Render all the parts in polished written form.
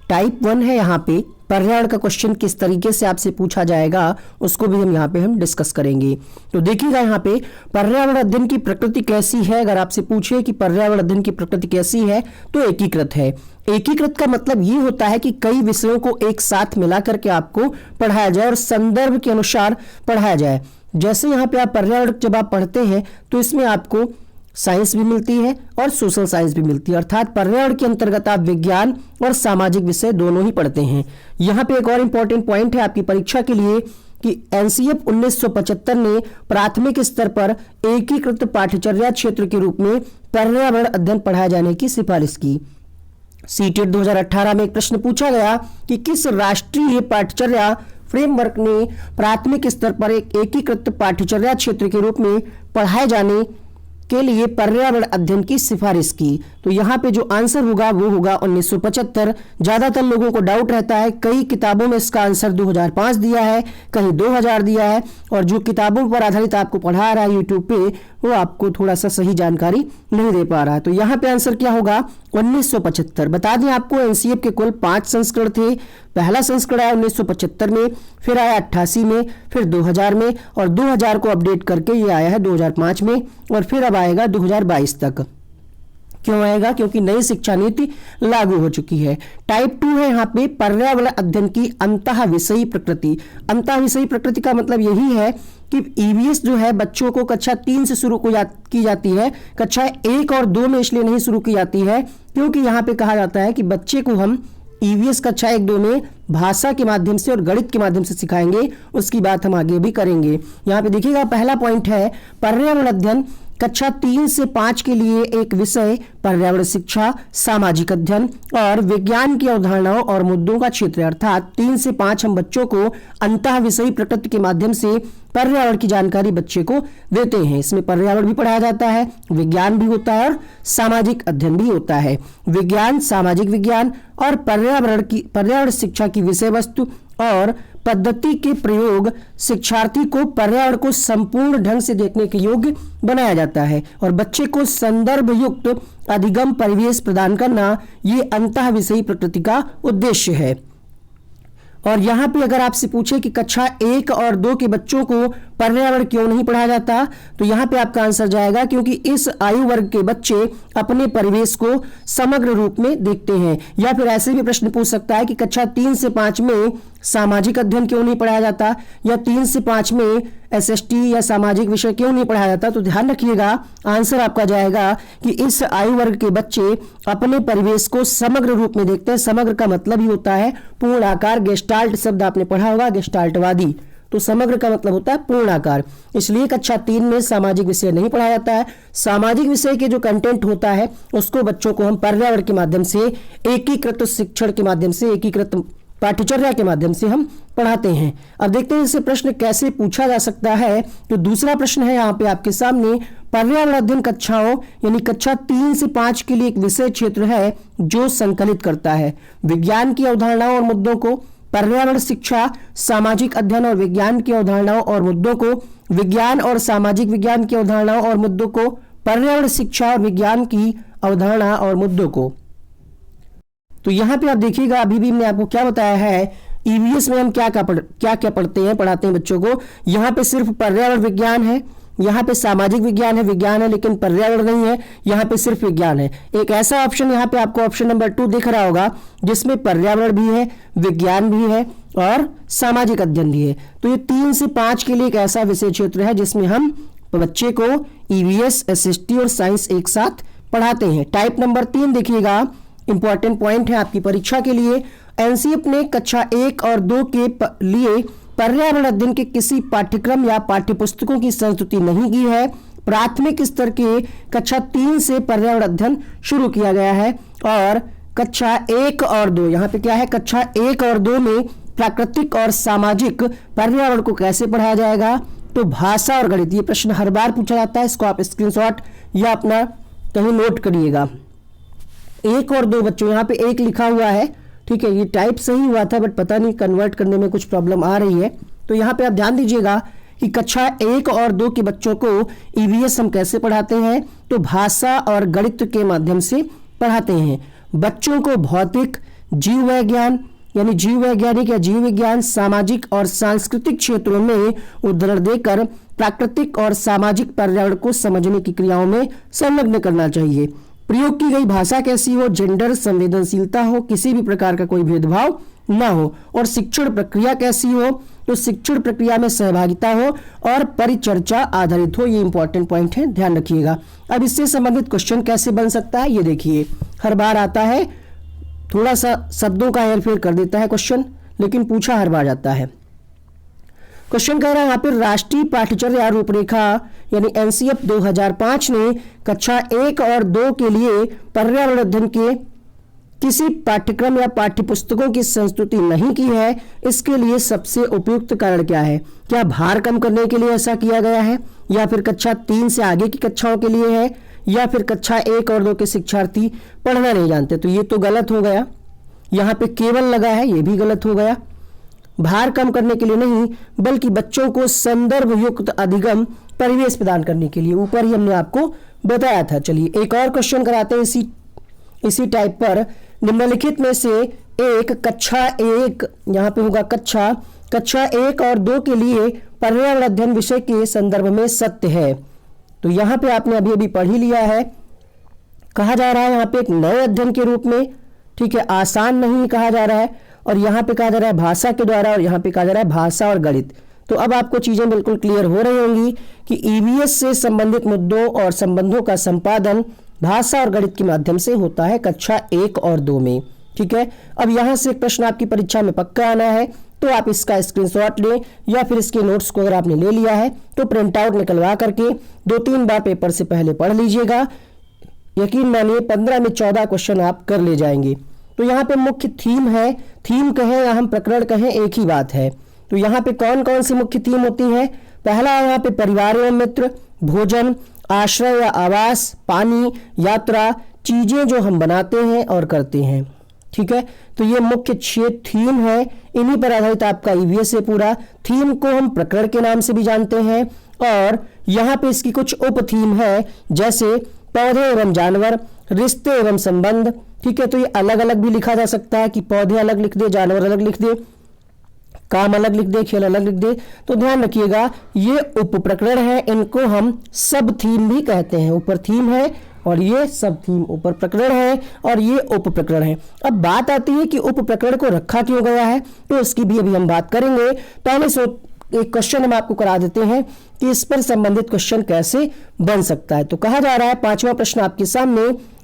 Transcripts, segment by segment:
Type 1 है यहाँ पे पर्यावरण का क्वेश्चन किस तरीके से आपसे पूछा जाएगा उसको भी हम यहाँ पे डिस्कस करेंगे। तो देखिएगा यहाँ पे पर्यावरण अध्ययन की प्रकृति कैसी है। अगर आपसे पूछे कि पर्यावरण अध्ययन की प्रकृति कैसी है तो एकीकृत है। एकीकृत का मतलब ये होता है कि कई विषयों को एक साथ मिला करके आपको पढ़ाया जाए और संदर्भ के अनुसार पढ़ाया जाए। जैसे यहाँ पे आप पर्यावरण जब आप पढ़ते हैं तो इसमें आपको साइंस भी मिलती है और सोशल साइंस भी मिलती है, अर्थात पर्यावरण के अंतर्गत आप विज्ञान और सामाजिक विषय दोनों ही पढ़ते हैं। यहाँ पे एक और इंपॉर्टेंट पॉइंट है आपकी परीक्षा के लिए कि एनसीएफ 1975 ने प्राथमिक स्तर पर एकीकृत पाठ्यचर्या क्षेत्र के रूप में पर्यावरण अध्ययन पढ़ाए जाने की सिफारिश की। सीटेट 2018 में एक प्रश्न पूछा गया कि किस राष्ट्रीय पाठ्यचर्या फ्रेमवर्क ने प्राथमिक स्तर पर एक एकीकृत पाठ्यचर्या क्षेत्र के रूप में पढ़ाए जाने के लिए पर्यावरण अध्ययन की सिफारिश की। तो यहाँ पे जो आंसर होगा वो होगा 1975। ज्यादातर लोगों को डाउट रहता है, कई किताबों में इसका आंसर 2005 दिया है, कहीं 2000 दिया है, और जो किताबों पर आधारित आपको पढ़ा रहा है यूट्यूब पे वो आपको थोड़ा सा सही जानकारी नहीं दे पा रहा है। तो यहाँ पे आंसर क्या होगा 1975। बता दें आपको एनसीएफ के कुल 5 संस्करण थे। पहला संस्करण आया 1975 में, फिर आया 88 में, फिर 2000 में, और 2000 को अपडेट करके ये आया है 2005 में, और फिर अब आएगा 2022 तक। क्यों आएगा? क्योंकि नई शिक्षा नीति लागू हो चुकी है। टाइप 2 है यहाँ पे पर्यावरण अध्ययन की अंतः विषयी प्रकृति। अंतः विषयी प्रकृति का मतलब यही है कि ईवीएस जो है बच्चों को कक्षा 3 से शुरू की जाती है, कक्षा 1 और 2 में इसलिए नहीं शुरू की जाती है क्योंकि यहाँ पे कहा जाता है कि बच्चे को हम ईवीएस कक्षा 1-2 में भाषा के माध्यम से और गणित के माध्यम से सिखाएंगे, उसकी बात हम आगे भी करेंगे। यहाँ पे देखिएगा पहला पॉइंट है पर्यावरण अध्ययन कक्षा 3 से 5 के लिए एक विषय पर्यावरण शिक्षा, सामाजिक अध्ययन और विज्ञान की अवधारणाओं और मुद्दों का क्षेत्र है। अर्थात 3 से 5 हम बच्चों को अंतः विषयी प्रकृति के माध्यम से पर्यावरण की जानकारी बच्चे को देते हैं। इसमें पर्यावरण भी पढ़ाया जाता है, विज्ञान भी होता है और सामाजिक अध्ययन भी होता है। विज्ञान, सामाजिक विज्ञान और पर्यावरण शिक्षा की विषय वस्तु और पद्धति के प्रयोग शिक्षार्थी को पर्यावरण को संपूर्ण ढंग से देखने के योग्य बनाया जाता है और बच्चे को संदर्भ युक्त अधिगम परिवेश प्रदान करना ये अंतः विषयी प्रकृति का उद्देश्य है। और यहाँ पे अगर आपसे पूछे कि कक्षा 1 और 2 के बच्चों को पर्यावरण क्यों नहीं पढ़ाया जाता, तो यहाँ पे आपका आंसर जाएगा क्योंकि इस आयु वर्ग के बच्चे अपने परिवेश को समग्र रूप में देखते हैं। या फिर ऐसे भी प्रश्न पूछ सकता है कि कक्षा 3 से 5 में सामाजिक अध्ययन क्यों नहीं पढ़ाया जाता, या 3 से 5 में एसएसटी या सामाजिक विषय क्यों नहीं पढ़ाया जाता। तो ध्यान रखिएगा आंसर आपका जाएगा कि इस आयु वर्ग के बच्चे अपने परिवेश को समग्र रूप में देखते हैं। समग्र का मतलब ही होता है पूर्ण आकार। गेस्टाल्ट शब्द आपने पढ़ा होगा, गेस्टाल्टवादी। तो समग्र का मतलब होता है पूर्ण आकार। इसलिए कक्षा 3 में सामाजिक विषय नहीं पढ़ाया जाता है। सामाजिक विषय के जो कंटेंट होता है उसको बच्चों को हम पर्यावरण के माध्यम से, एकीकृत शिक्षण के माध्यम से, एकीकृत पाठ्यचर्या के माध्यम से हम पढ़ाते हैं। अब देखते हैं इससे प्रश्न कैसे पूछा जा सकता है। तो दूसरा प्रश्न है यहाँ पे आपके सामने, पर्यावरण अध्ययन कक्षाओं यानी कक्षा 3 से 5 के लिए एक विषय क्षेत्र है जो संकलित करता है विज्ञान की अवधारणाओं और मुद्दों को, पर्यावरण शिक्षा, सामाजिक अध्ययन और विज्ञान की अवधारणाओं और मुद्दों को, विज्ञान और सामाजिक विज्ञान की अवधारणाओं और मुद्दों को, पर्यावरण शिक्षा और विज्ञान की अवधारणा और मुद्दों को। तो यहाँ पे आप देखिएगा अभी भी मैंने आपको क्या बताया है, ईवीएस में हम क्या क्या पढ़ाते हैं बच्चों को। यहाँ पे सिर्फ पर्यावरण विज्ञान है, यहाँ पे सामाजिक विज्ञान है लेकिन पर्यावरण नहीं है, यहाँ पे सिर्फ विज्ञान है। एक ऐसा ऑप्शन यहाँ पे आपको ऑप्शन नंबर 2 दिख रहा होगा जिसमें पर्यावरण भी है, विज्ञान भी है और सामाजिक अध्ययन भी है। तो ये 3 से 5 के लिए एक ऐसा विषय क्षेत्र है जिसमें हम बच्चे को ईवीएस, एसएसटी और साइंस एक साथ पढ़ाते हैं। टाइप नंबर 3 देखिएगा, इंपॉर्टेंट पॉइंट है आपकी परीक्षा के लिए। एनसीएफ ने कक्षा 1 और 2 के लिए पर्यावरण अध्ययन के किसी पाठ्यक्रम या पाठ्यपुस्तकों की संस्तुति नहीं की है। प्राथमिक स्तर के कक्षा 3 से पर्यावरण अध्ययन शुरू किया गया है और कक्षा 1 और 2, यहाँ पे क्या है, कक्षा 1 और 2 में प्राकृतिक और सामाजिक पर्यावरण को कैसे पढ़ाया जाएगा, तो भाषा और गणित। ये प्रश्न हर बार पूछा जाता है, इसको आप स्क्रीनशॉट या अपना कहीं नोट करिएगा। 1 और 2 बच्चों, यहाँ पे 1 लिखा हुआ है, ठीक है, ये टाइप सही हुआ था बट पता नहीं कन्वर्ट करने में कुछ प्रॉब्लम आ रही है। तो यहाँ पे आप ध्यान दीजिएगा कि कक्षा 1 और 2 के बच्चों को ईवीएस हम कैसे पढ़ाते हैं, तो भाषा और गणित के माध्यम से पढ़ाते हैं। बच्चों को भौतिक, जीव विज्ञान यानी जीव वैज्ञानिक या जीव विज्ञान सामाजिक और सांस्कृतिक क्षेत्रों में उदाहरण देकर प्राकृतिक और सामाजिक पर्यावरण को समझने की क्रियाओं में संलग्न करना चाहिए। प्रयोग की गई भाषा कैसी हो, जेंडर संवेदनशीलता हो, किसी भी प्रकार का कोई भेदभाव ना हो, और शिक्षण प्रक्रिया कैसी हो, तो शिक्षण प्रक्रिया में सहभागिता हो और परिचर्चा आधारित हो। ये इंपॉर्टेंट पॉइंट है, ध्यान रखिएगा। अब इससे संबंधित क्वेश्चन कैसे बन सकता है ये देखिए, हर बार आता है, थोड़ा सा शब्दों का हेरफेर कर देता है क्वेश्चन, लेकिन पूछा हर बार जाता है। क्वेश्चन कह रहा है यहाँ पर राष्ट्रीय पाठ्यचर्या रूपरेखा यानी एनसीएफ 2005 ने कक्षा 1 और 2 के लिए पर्यावरण अध्ययन के किसी पाठ्यक्रम या पाठ्यपुस्तकों की संस्तुति नहीं की है। इसके लिए सबसे उपयुक्त कारण क्या है? क्या भार कम करने के लिए ऐसा किया गया है, या फिर कक्षा 3 से आगे की कक्षाओं के लिए है, या फिर कक्षा 1 और 2 के शिक्षार्थी पढ़ना नहीं जानते? तो ये तो गलत हो गया। यहाँ पे केवल लगा है, ये भी गलत हो गया। भार कम करने के लिए नहीं, बल्कि बच्चों को संदर्भ युक्त अधिगम परिवेश प्रदान करने के लिए, ऊपर ही हमने आपको बताया था। चलिए एक और क्वेश्चन कराते हैं इसी टाइप पर। निम्नलिखित में से एक कक्षा 1 यहाँ पे होगा कक्षा 1 और 2 के लिए पर्यावरण अध्ययन विषय के संदर्भ में सत्य है। तो यहाँ पे आपने अभी अभी पढ़ ही लिया है, कहा जा रहा है यहाँ पे एक नए अध्ययन के रूप में, ठीक है, आसान नहीं कहा जा रहा है, और यहाँ पे कहा जा रहा है भाषा के द्वारा, और यहाँ पे कहा जा रहा है भाषा और गणित। तो अब आपको चीजें बिल्कुल क्लियर हो रही होंगी कि ईवीएस से संबंधित मुद्दों और संबंधों का संपादन भाषा और गणित के माध्यम से होता है कक्षा 1 और 2 में, ठीक है। अब यहाँ से एक प्रश्न आपकी परीक्षा में पक्का आना है, तो आप इसका स्क्रीनशॉट लें, या फिर इसके नोट्स को अगर आपने ले लिया है तो प्रिंट आउट निकलवा करके 2-3 बार पेपर से पहले पढ़ लीजिएगा। यकीन मानिए 15 में 14 क्वेश्चन आप कर ले जाएंगे। तो यहाँ पे मुख्य थीम है, थीम कहें या हम प्रकरण कहें एक ही बात है। तो यहाँ पे कौन कौन सी मुख्य थीम होती है? पहला है यहाँ पे परिवार एवं मित्र, भोजन, आश्रय या आवास, पानी, यात्रा, चीजें जो हम बनाते हैं और करते हैं, ठीक है। तो ये मुख्य 6 थीम है, इन्हीं पर आधारित आपका ईवीएस है पूरा। थीम को हम प्रकरण के नाम से भी जानते हैं, और यहाँ पे इसकी कुछ उप थीम है, जैसे पौधे एवं जानवर, रिश्ते एवं संबंध, ठीक है। तो ये अलग अलग भी लिखा जा सकता है कि पौधे अलग लिख दे, जानवर अलग लिख दे, काम अलग लिख दे, खेल अलग लिख दे। तो ध्यान रखिएगा ये उप प्रकरण है, इनको हम सब थीम भी कहते हैं। ऊपर थीम है और ये सब थीम ऊपर प्रकरण है, और ये उप प्रकरण है। अब बात आती है कि उप प्रकरण को रखा क्यों गया है, तो उसकी भी अभी हम बात करेंगे। पहले से एक क्वेश्चन हम आपको करा देते हैं कि इस पर संबंधित क्वेश्चन कैसे बन सकता है। तो कहा जा रहा है, 5वां प्रश्न आपके सामने,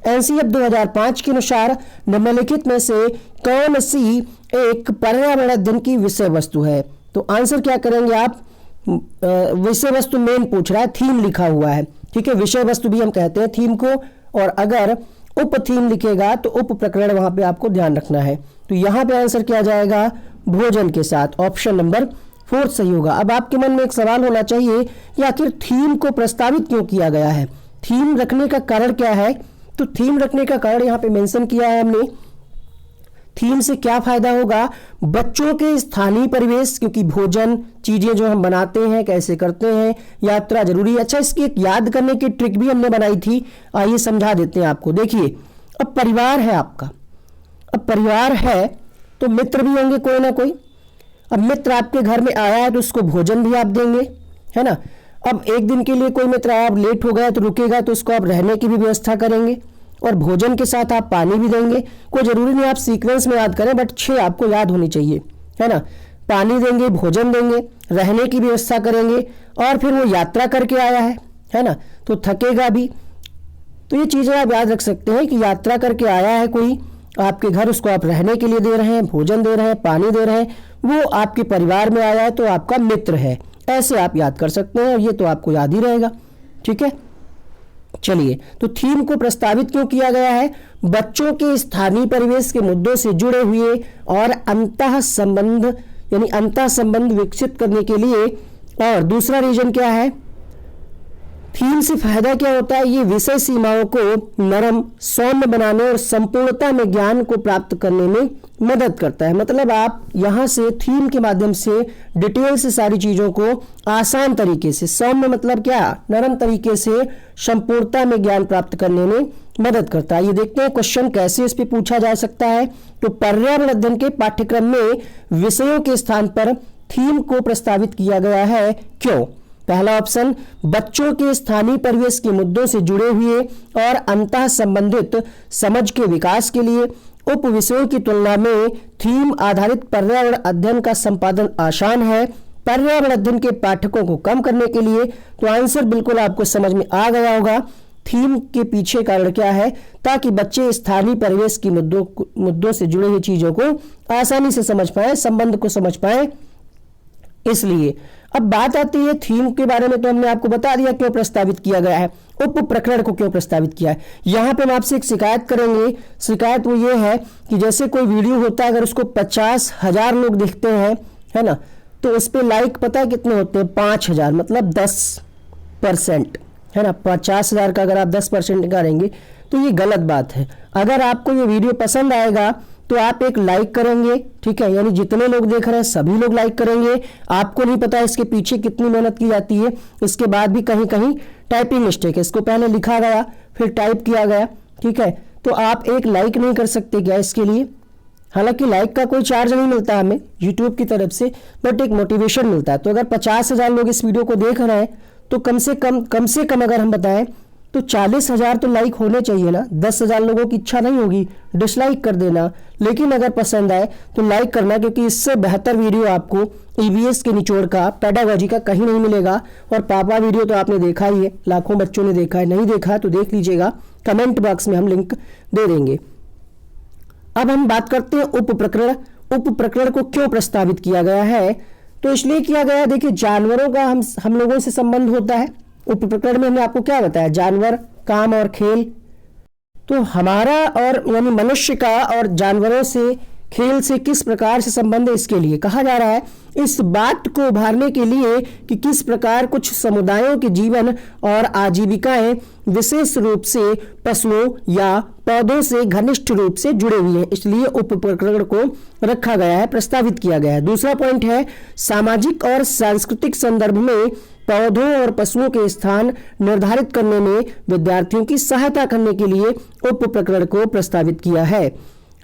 एनसीएफ 2005 के अनुसार निम्नलिखित में से कौन सी एक पर्यावरण अध्ययन की विषय वस्तु है? तो आंसर क्या करेंगे आप? विषय वस्तु मेन पूछ रहा है, थीम लिखा हुआ है, ठीक है। विषय वस्तु भी हम कहते हैं थीम को, और अगर उप थीम लिखेगा तो उप प्रकरण वहां पे आपको ध्यान रखना है। तो यहाँ पे आंसर क्या जाएगा? भोजन के साथ, ऑप्शन नंबर 4 सही होगा। अब आपके मन में एक सवाल होना चाहिए कि आखिर थीम को प्रस्तावित क्यों किया गया है, थीम रखने का कारण क्या है? तो थीम रखने का कारण यहाँ पे मेंशन किया है हमने। थीम से क्या फायदा होगा? बच्चों के स्थानीय परिवेश, क्योंकि भोजन, चीजें जो हम बनाते हैं, कैसे करते हैं, यात्रा जरूरी है। अच्छा, इसकी एक याद करने की ट्रिक भी हमने बनाई थी, आइए समझा देते हैं आपको। देखिए, अब परिवार है आपका, अब परिवार है तो मित्र भी होंगे कोई ना कोई। अब मित्र आपके घर में आया है तो उसको भोजन भी आप देंगे, है ना। अब एक दिन के लिए कोई मित्र आया, अब लेट हो गया तो रुकेगा, तो उसको आप रहने की भी व्यवस्था करेंगे, और भोजन के साथ आप पानी भी देंगे। कोई जरूरी नहीं आप सीक्वेंस में याद करें, बट 6 आपको याद होनी चाहिए, है ना। पानी देंगे, भोजन देंगे, रहने की व्यवस्था करेंगे, और फिर वो यात्रा करके आया है ना, तो थकेगा भी। तो ये चीजें आप याद रख सकते हैं कि यात्रा करके आया है कोई आपके घर, उसको आप रहने के लिए दे रहे हैं, भोजन दे रहे हैं, पानी दे रहे हैं, वो आपके परिवार में आया है तो आपका मित्र है। ऐसे आप याद कर सकते हैं, और ये तो आपको याद ही रहेगा, ठीक है। चलिए, तो थीम को प्रस्तावित क्यों किया गया है? बच्चों के स्थानीय परिवेश के मुद्दों से जुड़े हुए और अंतः संबंध यानी अंतः संबंध विकसित करने के लिए। और दूसरा रीजन क्या है? थीम से फायदा क्या होता है? ये विषय सीमाओं को नरम, सौम्य बनाने और संपूर्णता में ज्ञान को प्राप्त करने में मदद करता है। मतलब आप यहाँ से थीम के माध्यम से डिटेल से सारी चीजों को आसान तरीके से, सौम्य मतलब क्या, नरम तरीके से संपूर्णता में ज्ञान प्राप्त करने में मदद करता है। ये देखते हैं क्वेश्चन कैसे इस पे पूछा जा सकता है। तो पर्यावरण अध्ययन के पाठ्यक्रम में विषयों के स्थान पर थीम को प्रस्तावित किया गया है, क्यों? पहला ऑप्शन, बच्चों के स्थानीय परिवेश के मुद्दों से जुड़े हुए और अंतः संबंधित समझ के विकास के लिए उप विषयों की तुलना में थीम आधारित पर्यावरण अध्ययन का संपादन आसान है। पर्यावरण अध्ययन के पाठकों को कम करने के लिए, तो आंसर बिल्कुल आपको समझ में आ गया होगा। थीम के पीछे कारण क्या है? ताकि बच्चे स्थानीय परिवेश की मुद्दों से जुड़े हुई चीजों को आसानी से समझ पाए, संबंध को समझ पाए, इसलिए। अब बात आती है थीम के बारे में, तो हमने आपको बता दिया क्यों प्रस्तावित किया गया है, उप प्रकरण को क्यों प्रस्तावित किया है। यहां पे हम आपसे एक शिकायत करेंगे। शिकायत वो ये है कि जैसे कोई वीडियो होता है, अगर उसको 50,000 लोग देखते हैं, है ना, तो उस पर लाइक पता है कितने होते हैं? 5,000, मतलब 10%, है ना। 50,000 का अगर आप 10% निकालेंगे तो ये गलत बात है। अगर आपको ये वीडियो पसंद आएगा तो आप एक लाइक करेंगे, ठीक है, यानी जितने लोग देख रहे हैं सभी लोग लाइक करेंगे। आपको नहीं पता इसके पीछे कितनी मेहनत की जाती है। इसके बाद भी कहीं कहीं टाइपिंग मिस्टेक है, इसको पहले लिखा गया फिर टाइप किया गया, ठीक है। तो आप एक लाइक नहीं कर सकते क्या इसके लिए? हालांकि लाइक का कोई चार्ज नहीं मिलता हमें यूट्यूब की तरफ से, बट एक मोटिवेशन मिलता है। तो अगर 50,000 लोग इस वीडियो को देख रहे हैं तो कम से कम अगर हम बताएं तो 40,000 तो लाइक होने चाहिए ना। 10,000 लोगों की इच्छा नहीं होगी डिसलाइक कर देना, लेकिन अगर पसंद आए तो लाइक करना, क्योंकि इससे बेहतर वीडियो आपको ईवीएस के निचोड़ का, पेडागोजी का कहीं नहीं मिलेगा। और पापा वीडियो तो आपने देखा ही है, लाखों बच्चों ने देखा है, नहीं देखा तो देख लीजिएगा, कमेंट बॉक्स में हम लिंक दे देंगे। अब हम बात करते हैं उप प्रकरण। उप प्रकरण को क्यों प्रस्तावित किया गया है? तो इसलिए किया गया, देखिए जानवरों का हम लोगों से संबंध होता है। उप प्रकरण में हमने आपको क्या बताया? जानवर, काम और खेल। तो हमारा और यानी मनुष्य का और जानवरों से, खेल से किस प्रकार से संबंध है, इसके लिए कहा जा रहा है। इस बात को उभारने के लिए कि किस प्रकार कुछ समुदायों के जीवन और आजीविकाएं विशेष रूप से पशुओं या पौधों से घनिष्ठ रूप से जुड़े हुए हैं, इसलिए उप प्रकरण को रखा गया है, प्रस्तावित किया गया है। दूसरा पॉइंट है, सामाजिक और सांस्कृतिक संदर्भ में पौधों और पशुओं के स्थान निर्धारित करने में विद्यार्थियों की सहायता करने के लिए उप प्रकरण को प्रस्तावित किया है।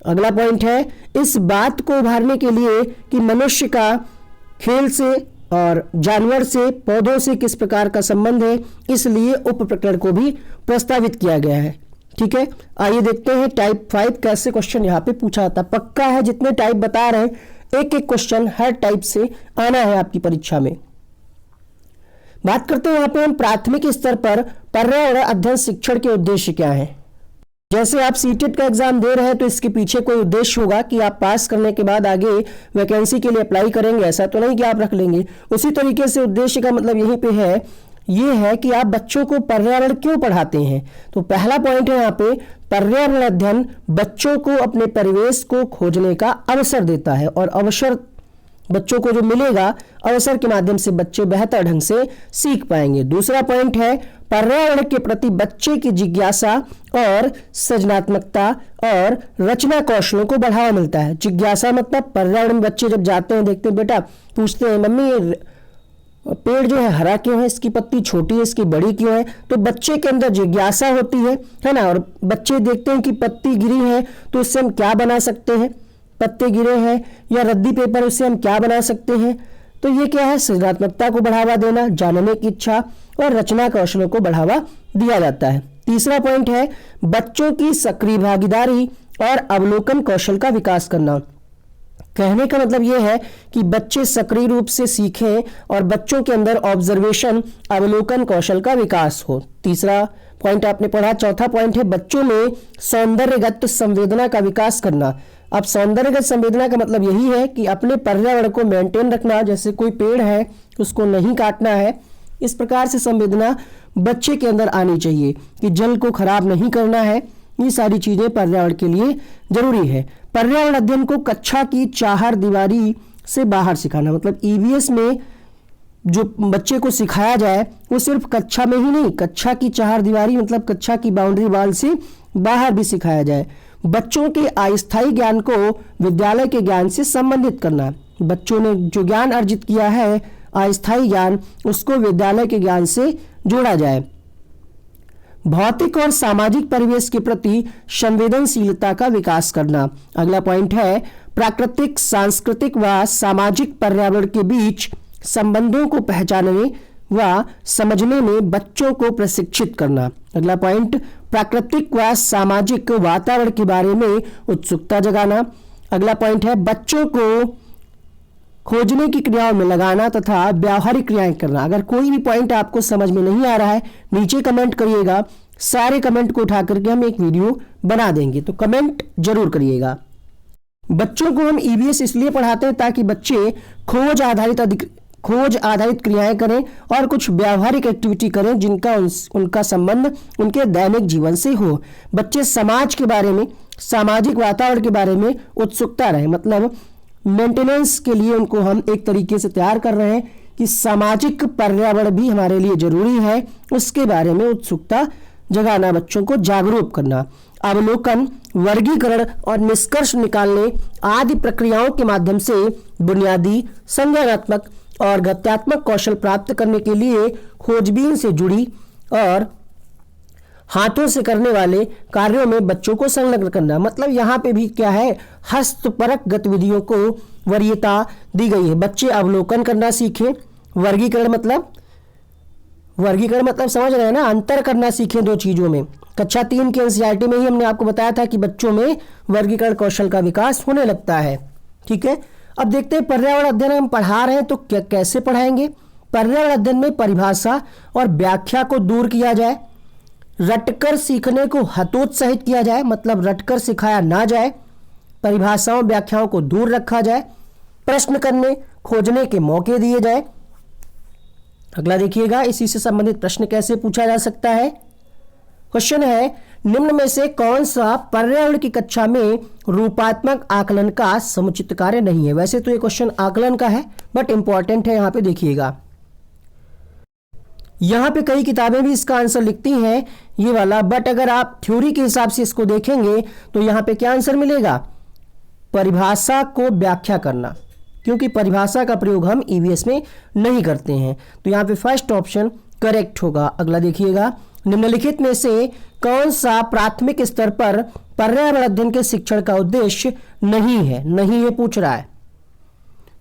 अगला पॉइंट है, इस बात को उभारने के लिए कि मनुष्य का खेल से और जानवर से, पौधों से किस प्रकार का संबंध है, इसलिए उप प्रकरण को भी प्रस्तावित किया गया है। ठीक है, आइए देखते हैं टाइप 5 कैसे क्वेश्चन यहाँ पे पूछा जाता है। पक्का है जितने टाइप बता रहे हैं एक एक क्वेश्चन हर टाइप से आना है आपकी परीक्षा में। बात करते हैं यहाँ पे हम प्राथमिक स्तर पर पर्यावरण अध्ययन शिक्षण के उद्देश्य क्या है। जैसे आप सीटेट का एग्जाम दे रहे हैं तो इसके पीछे कोई उद्देश्य होगा कि आप पास करने के बाद आगे वैकेंसी के लिए अप्लाई करेंगे, ऐसा तो नहीं कि आप रख लेंगे। उसी तरीके से उद्देश्य का मतलब यहीं पे है, ये है कि आप बच्चों को पर्यावरण क्यों पढ़ाते हैं। तो पहला पॉइंट है यहाँ पे, पर्यावरण अध्ययन बच्चों को अपने परिवेश को खोजने का अवसर देता है, और अवसर बच्चों को जो मिलेगा अवसर के माध्यम से बच्चे बेहतर ढंग से सीख पाएंगे। दूसरा पॉइंट है, पर्यावरण के प्रति बच्चे की जिज्ञासा और सृजनात्मकता और रचना कौशलों को बढ़ावा मिलता है। जिज्ञासा मतलब पर्यावरण में बच्चे जब जाते हैं, देखते हैं, बेटा पूछते हैं मम्मी पेड़ जो है हरा क्यों है, इसकी पत्ती छोटी है, इसकी बड़ी क्यों है। तो बच्चे के अंदर जिज्ञासा होती है ना। और बच्चे देखते हैं कि पत्ती गिरी है तो उससे हम क्या बना सकते हैं, पत्ते गिरे हैं या रद्दी पेपर, उससे हम क्या बना सकते हैं। तो ये क्या है, सृजनात्मकता को बढ़ावा देना, जानने की इच्छा और रचना कौशलों को बढ़ावा दिया जाता है। तीसरा पॉइंट है, बच्चों की सक्रिय भागीदारी और अवलोकन कौशल का विकास करना। कहने का मतलब यह है कि बच्चे सक्रिय रूप से सीखें और बच्चों के अंदर ऑब्जर्वेशन, अवलोकन कौशल का विकास हो। तीसरा पॉइंट आपने पढ़ा। चौथा पॉइंट है, बच्चों में सौंदर्यगत संवेदना का विकास करना। अब सौंदर्यगत संवेदना का मतलब यही है कि अपने पर्यावरण को मेंटेन रखना, जैसे कोई पेड़ है उसको नहीं काटना है, इस प्रकार से संवेदना बच्चे के अंदर आनी चाहिए कि जल को खराब नहीं करना है। ये सारी चीजें पर्यावरण के लिए जरूरी है। पर्यावरण अध्ययन को कक्षा की चार दीवारी से बाहर सिखाना, मतलब ईवीएस में जो बच्चे को सिखाया जाए वो सिर्फ कक्षा में ही नहीं, कक्षा की चार दीवारी मतलब कक्षा की बाउंड्री वाल से बाहर भी सिखाया जाए। बच्चों के अस्थायी ज्ञान को विद्यालय के ज्ञान से संबंधित करना। बच्चों ने जो ज्ञान अर्जित किया है अस्थायी ज्ञान, उसको विद्यालय के ज्ञान से जोड़ा जाए। भौतिक और सामाजिक परिवेश के प्रति संवेदनशीलता का विकास करना। अगला पॉइंट है प्राकृतिक, सांस्कृतिक व सामाजिक पर्यावरण के बीच संबंधों को पहचानने व समझने में बच्चों को प्रशिक्षित करना। अगला पॉइंट प्राकृतिक व सामाजिक वातावरण के बारे में उत्सुकता जगाना। अगला पॉइंट है बच्चों को खोजने की क्रियाओं में लगाना तथा व्यावहारिक क्रियाएं करना। अगर कोई भी पॉइंट आपको समझ में नहीं आ रहा है नीचे कमेंट करिएगा, सारे कमेंट को उठा करके हम एक वीडियो बना देंगे, तो कमेंट जरूर करिएगा। बच्चों को हम ईवीएस इसलिए पढ़ाते हैं ताकि बच्चे खोज आधारित क्रियाएं करें और कुछ व्यावहारिक एक्टिविटी करें जिनका उनका संबंध उनके दैनिक जीवन से हो। बच्चे समाज के बारे में, सामाजिक वातावरण के बारे में उत्सुकता रहे, मतलब मेंटेनेंस के लिए उनको हम एक तरीके से तैयार कर रहे हैं कि सामाजिक पर्यावरण भी हमारे लिए जरूरी है, उसके बारे में उत्सुकता जगाना, बच्चों को जागरूक करना। अवलोकन, वर्गीकरण और निष्कर्ष निकालने आदि प्रक्रियाओं के माध्यम से बुनियादी संज्ञानात्मक और गत्यात्मक कौशल प्राप्त करने के लिए खोजबीन से जुड़ी और हाथों से करने वाले कार्यों में बच्चों को संलग्न करना। मतलब यहाँ पे भी क्या है, हस्तपरक गतिविधियों को वरीयता दी गई है। बच्चे अवलोकन करना सीखें, वर्गीकरण मतलब समझ रहे हैं ना, अंतर करना सीखें दो चीजों में। कक्षा 3 के एनसीईआरटी में ही हमने आपको बताया था कि बच्चों में वर्गीकरण कौशल का विकास होने लगता है। ठीक है, अब देखते हैं पर्यावरण अध्ययन हम पढ़ा रहे हैं तो कैसे पढ़ाएंगे। पर्यावरण अध्ययन में परिभाषा और व्याख्या को दूर किया जाए, रटकर सीखने को हतोत्साहित किया जाए, मतलब रटकर सिखाया ना जाए, परिभाषाओं व्याख्याओं को दूर रखा जाए, प्रश्न करने खोजने के मौके दिए जाए। अगला देखिएगा, इसी से संबंधित प्रश्न कैसे पूछा जा सकता है। क्वेश्चन है निम्न में से कौन सा पर्यावरण की कक्षा में रूपात्मक आकलन का समुचित कार्य नहीं है। वैसे तो ये क्वेश्चन आकलन का है बट इंपॉर्टेंट है, यहां पे देखिएगा। यहां पे कई किताबें भी इसका आंसर लिखती हैं ये वाला, बट अगर आप थ्योरी के हिसाब से इसको देखेंगे तो यहां पे क्या आंसर मिलेगा, परिभाषा को व्याख्या करना, क्योंकि परिभाषा का प्रयोग हम ईवीएस में नहीं करते हैं, तो यहां पे फर्स्ट ऑप्शन करेक्ट होगा। अगला देखिएगा, निम्नलिखित में से कौन सा प्राथमिक स्तर पर पर्यावरण अध्ययन के शिक्षण का उद्देश्य नहीं है। नहीं ये पूछ रहा है,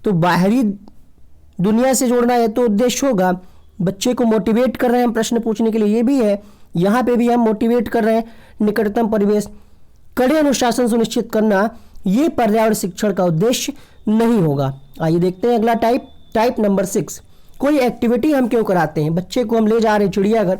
तो बाहरी दुनिया से जोड़ना है तो उद्देश्य होगा। बच्चे को मोटिवेट कर रहे हैं हम प्रश्न पूछने के लिए, ये भी है। यहाँ पे भी हम मोटिवेट कर रहे हैं, निकटतम परिवेश, कड़े अनुशासन सुनिश्चित करना, ये पर्यावरण शिक्षण का उद्देश्य नहीं होगा। आइए देखते हैं अगला टाइप नंबर 6। कोई एक्टिविटी हम क्यों कराते हैं। बच्चे को हम ले जा रहे हैं चिड़ियाघर,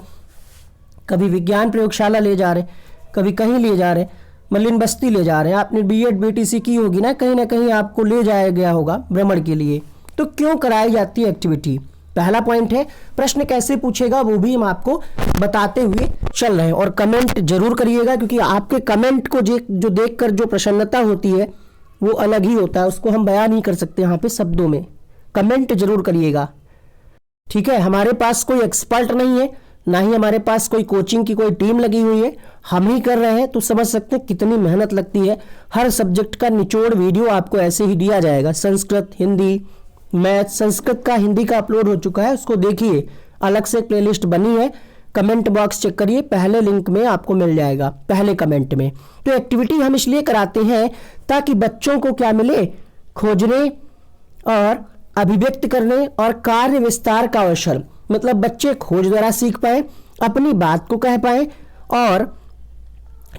कभी विज्ञान प्रयोगशाला ले जा रहे हैं, कभी कहीं ले जा रहे हैं, मलिन बस्ती ले जा रहे हैं। आपने बीएड बीटीसी की होगी ना कहीं आपको ले जाया गया होगा भ्रमण के लिए, तो क्यों कराई जाती है एक्टिविटी। पहला पॉइंट है प्रश्न कैसे पूछेगा वो भी हम आपको बताते हुए चल रहे हैं, और कमेंट जरूर करिएगा, क्योंकि आपके कमेंट को जो देखकर जो प्रसन्नता होती है वो अलग ही होता है, उसको हम बयान नहीं कर सकते यहाँ पे शब्दों में। कमेंट जरूर करिएगा, ठीक है। हमारे पास कोई एक्सपर्ट नहीं है, ना ही हमारे पास कोई कोचिंग की कोई टीम लगी हुई है, हम ही कर रहे हैं, तो समझ सकते हैं कितनी मेहनत लगती है। हर सब्जेक्ट का निचोड़ वीडियो आपको ऐसे ही दिया जाएगा, संस्कृत, हिंदी, मैथ, संस्कृत का हिंदी का अपलोड हो चुका है, उसको देखिए, अलग से प्लेलिस्ट बनी है। कमेंट बॉक्स चेक करिए, पहले लिंक में आपको मिल जाएगा, पहले कमेंट में। तो एक्टिविटी हम इसलिए कराते हैं ताकि बच्चों को क्या मिले, खोजने और अभिव्यक्त करने और कार्य विस्तार का अवसर। मतलब बच्चे खोज द्वारा सीख पाए, अपनी बात को कह पाए, और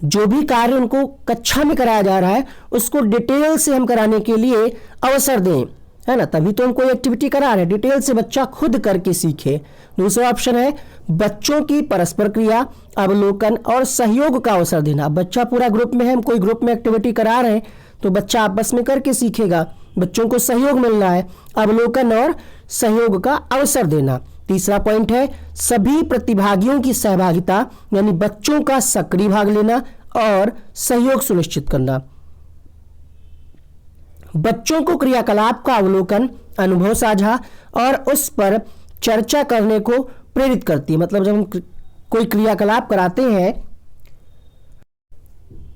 जो भी कार्य उनको कक्षा में कराया जा रहा है उसको डिटेल से हम कराने के लिए अवसर दें, है ना। तभी तो हम कोई एक्टिविटी करा रहे हैं, डिटेल से बच्चा खुद करके सीखे। दूसरा ऑप्शन है बच्चों की परस्पर क्रिया, अवलोकन और सहयोग का अवसर देना। बच्चा पूरा ग्रुप में है, हम कोई ग्रुप में एक्टिविटी करा रहे हैं तो बच्चा आपस में करके सीखेगा, बच्चों को सहयोग मिल रहा है, अवलोकन और सहयोग का अवसर देना। तीसरा पॉइंट है सभी प्रतिभागियों की सहभागिता, यानी बच्चों का सक्रिय भाग लेना और सहयोग सुनिश्चित करना। बच्चों को क्रियाकलाप का अवलोकन, अनुभव साझा और उस पर चर्चा करने को प्रेरित करती है। मतलब जब हम कोई क्रियाकलाप कराते हैं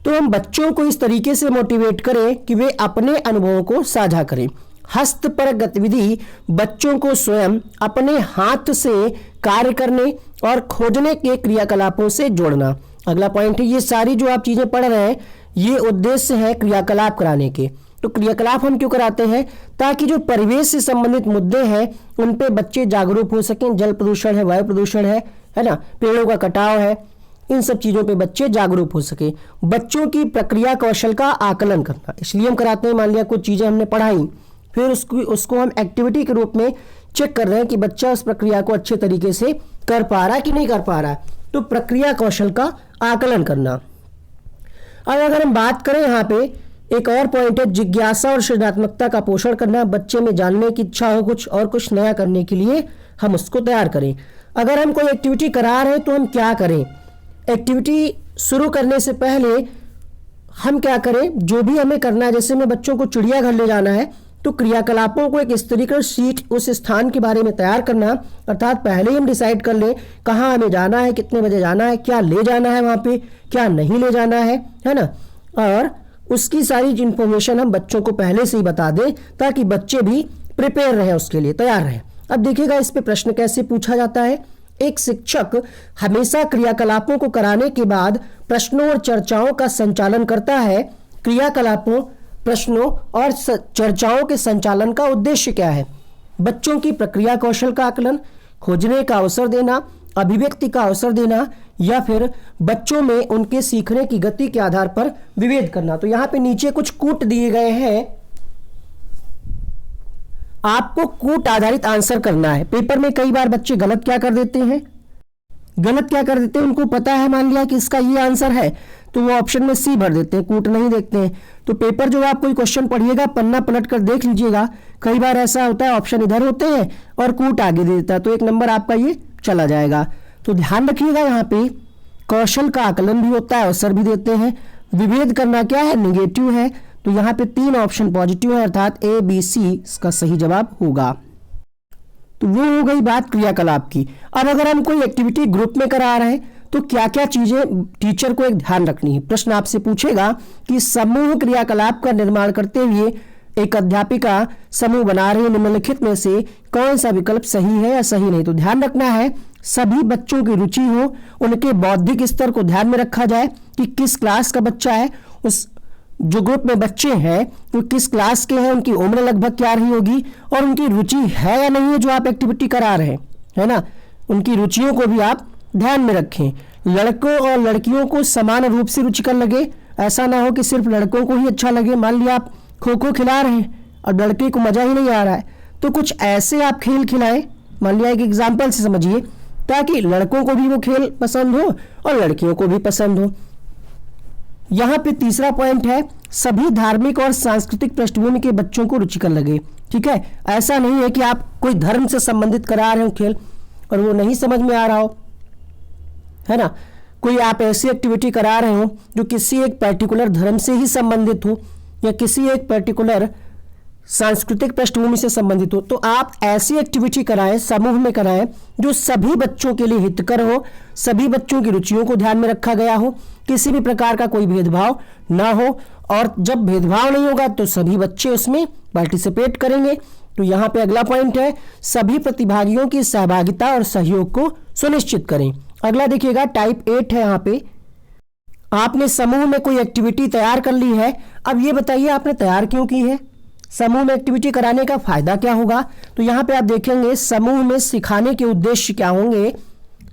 तो हम बच्चों को इस तरीके से मोटिवेट करें कि वे अपने अनुभवों को साझा करें। हस्तपर गतिविधि बच्चों को स्वयं अपने हाथ से कार्य करने और खोजने के क्रियाकलापों से जोड़ना। अगला पॉइंट है, ये सारी जो आप चीजें पढ़ रहे हैं ये उद्देश्य है क्रियाकलाप कराने के। तो क्रियाकलाप हम क्यों कराते हैं? ताकि जो परिवेश से संबंधित मुद्दे हैं उन पे बच्चे जागरूक हो सकें। जल प्रदूषण है, वायु प्रदूषण है ना, पेड़ों का कटाव है, इन सब चीजों पे बच्चे जागरूक हो सके। बच्चों की प्रक्रिया कौशल का आकलन करना इसलिए हम कराते हैं। मान लिया कुछ चीजें हमने पढ़ाई, फिर उसको हम एक्टिविटी के रूप में चेक कर रहे हैं कि बच्चा उस प्रक्रिया को अच्छे तरीके से कर पा रहा है कि नहीं कर पा रहा है। तो प्रक्रिया कौशल का आकलन करना। अब अगर हम बात करें यहाँ पे एक और पॉइंट है, जिज्ञासा और सृजनात्मकता का पोषण करना। बच्चे में जानने की इच्छा हो कुछ नया करने के लिए हम उसको तैयार करें। अगर हम कोई एक्टिविटी करा रहे हैं तो हम क्या करें? एक्टिविटी शुरू करने से पहले हम क्या करें, जो भी हमें करना है, जैसे मैं बच्चों को चिड़ियाघर ले जाना है तो क्रियाकलापों को एक स्तरीकृत शीट उस स्थान के बारे में तैयार करना, अर्थात पहले ही हम डिसाइड कर लें कहाँ हमें जाना है, कितने बजे जाना है, क्या ले जाना है वहाँ पे, क्या नहीं ले जाना है ना, और उसकी सारी इंफॉर्मेशन हम बच्चों को पहले से ही बता दें ताकि बच्चे भी प्रिपेयर रहे, उसके लिए तैयार रहे। अब देखिएगा इस पे प्रश्न कैसे पूछा जाता है। एक शिक्षक हमेशा क्रियाकलापों को कराने के बाद प्रश्नों और चर्चाओं का संचालन करता है। क्रियाकलापों, प्रश्नों और चर्चाओं के संचालन का उद्देश्य क्या है? बच्चों की प्रक्रिया कौशल का आकलन, खोजने का अवसर देना, अभिव्यक्ति का अवसर देना, या फिर बच्चों में उनके सीखने की गति के आधार पर विभेद करना। तो यहाँ पे नीचे कुछ कूट दिए गए हैं, आपको कूट आधारित आंसर करना है। पेपर में कई बार बच्चे गलत क्या कर देते हैं, उनको पता है मान लिया कि इसका ये आंसर है तो वो ऑप्शन में सी भर देते हैं, कूट नहीं देखते हैं। तो पेपर जो आप कोई क्वेश्चन पढ़िएगा पन्ना पलट कर देख लीजिएगा, कई बार ऐसा होता है ऑप्शन इधर होते हैं और कूट आगे दे देता है, तो एक नंबर आपका ये चला जाएगा। तो ध्यान रखिएगा यहाँ पे कौशल का आकलन भी होता है, अवसर भी देते हैं। विभेद करना क्या है, निगेटिव है। तो यहाँ पे 3 ऑप्शन पॉजिटिव है, अर्थात ए बी सी इसका सही जवाब होगा। तो वो हो गई बात क्रियाकलाप की। अब अगर हम कोई एक्टिविटी ग्रुप में करा रहे हैं तो क्या क्या चीजें टीचर को एक ध्यान रखनी है। प्रश्न आपसे पूछेगा कि समूह क्रियाकलाप का निर्माण करते हुए एक अध्यापिका समूह बना रही है, निम्नलिखित में से कौन सा विकल्प सही है या सही नहीं। तो ध्यान रखना है सभी बच्चों की रुचि हो, उनके बौद्धिक स्तर को ध्यान में रखा जाए कि किस क्लास का बच्चा है, उस जो ग्रुप में बच्चे हैं वो किस क्लास के हैं, उनकी उम्र लगभग क्या रही होगी और उनकी रुचि है या नहीं है जो आप एक्टिविटी करा रहे हैं, है ना। उनकी रुचियों को भी आप ध्यान में रखें। लड़कों और लड़कियों को समान रूप से रुचिकर लगे, ऐसा ना हो कि सिर्फ लड़कों को ही अच्छा लगे। मान लिया आप खो खो खिला रहे हैं और लड़के को मजा ही नहीं आ रहा है, तो कुछ ऐसे आप खेल खिलाएं, मान लिया एक एग्जाम्पल से समझिए, ताकि लड़कों को भी वो खेल पसंद हो और लड़कियों को भी पसंद हो। यहाँ पे तीसरा पॉइंट है, सभी धार्मिक और सांस्कृतिक पृष्ठभूमि के बच्चों को रुचिकर लगे। ठीक है, ऐसा नहीं है कि आप कोई धर्म से संबंधित करा रहे हो खेल और वो नहीं समझ में आ रहा हो, है ना। कोई आप ऐसी एक्टिविटी करा रहे हो जो किसी एक पर्टिकुलर धर्म से ही संबंधित हो या किसी एक पर्टिकुलर सांस्कृतिक पृष्ठभूमि से संबंधित हो, तो आप ऐसी एक्टिविटी कराएं, समूह में कराएं जो सभी बच्चों के लिए हितकर हो, सभी बच्चों की रुचियों को ध्यान में रखा गया हो, किसी भी प्रकार का कोई भेदभाव ना हो। और जब भेदभाव नहीं होगा तो सभी बच्चे उसमें पार्टिसिपेट करेंगे। तो यहाँ पे अगला पॉइंट है, सभी प्रतिभागियों की सहभागिता और सहयोग को सुनिश्चित करें। अगला देखिएगा टाइप 8 है। यहाँ पे आपने समूह में कोई एक्टिविटी तैयार कर ली है, अब ये बताइए आपने तैयार क्यों की है, समूह में एक्टिविटी कराने का फायदा क्या होगा। तो यहाँ पे आप देखेंगे समूह में सिखाने के उद्देश्य क्या होंगे।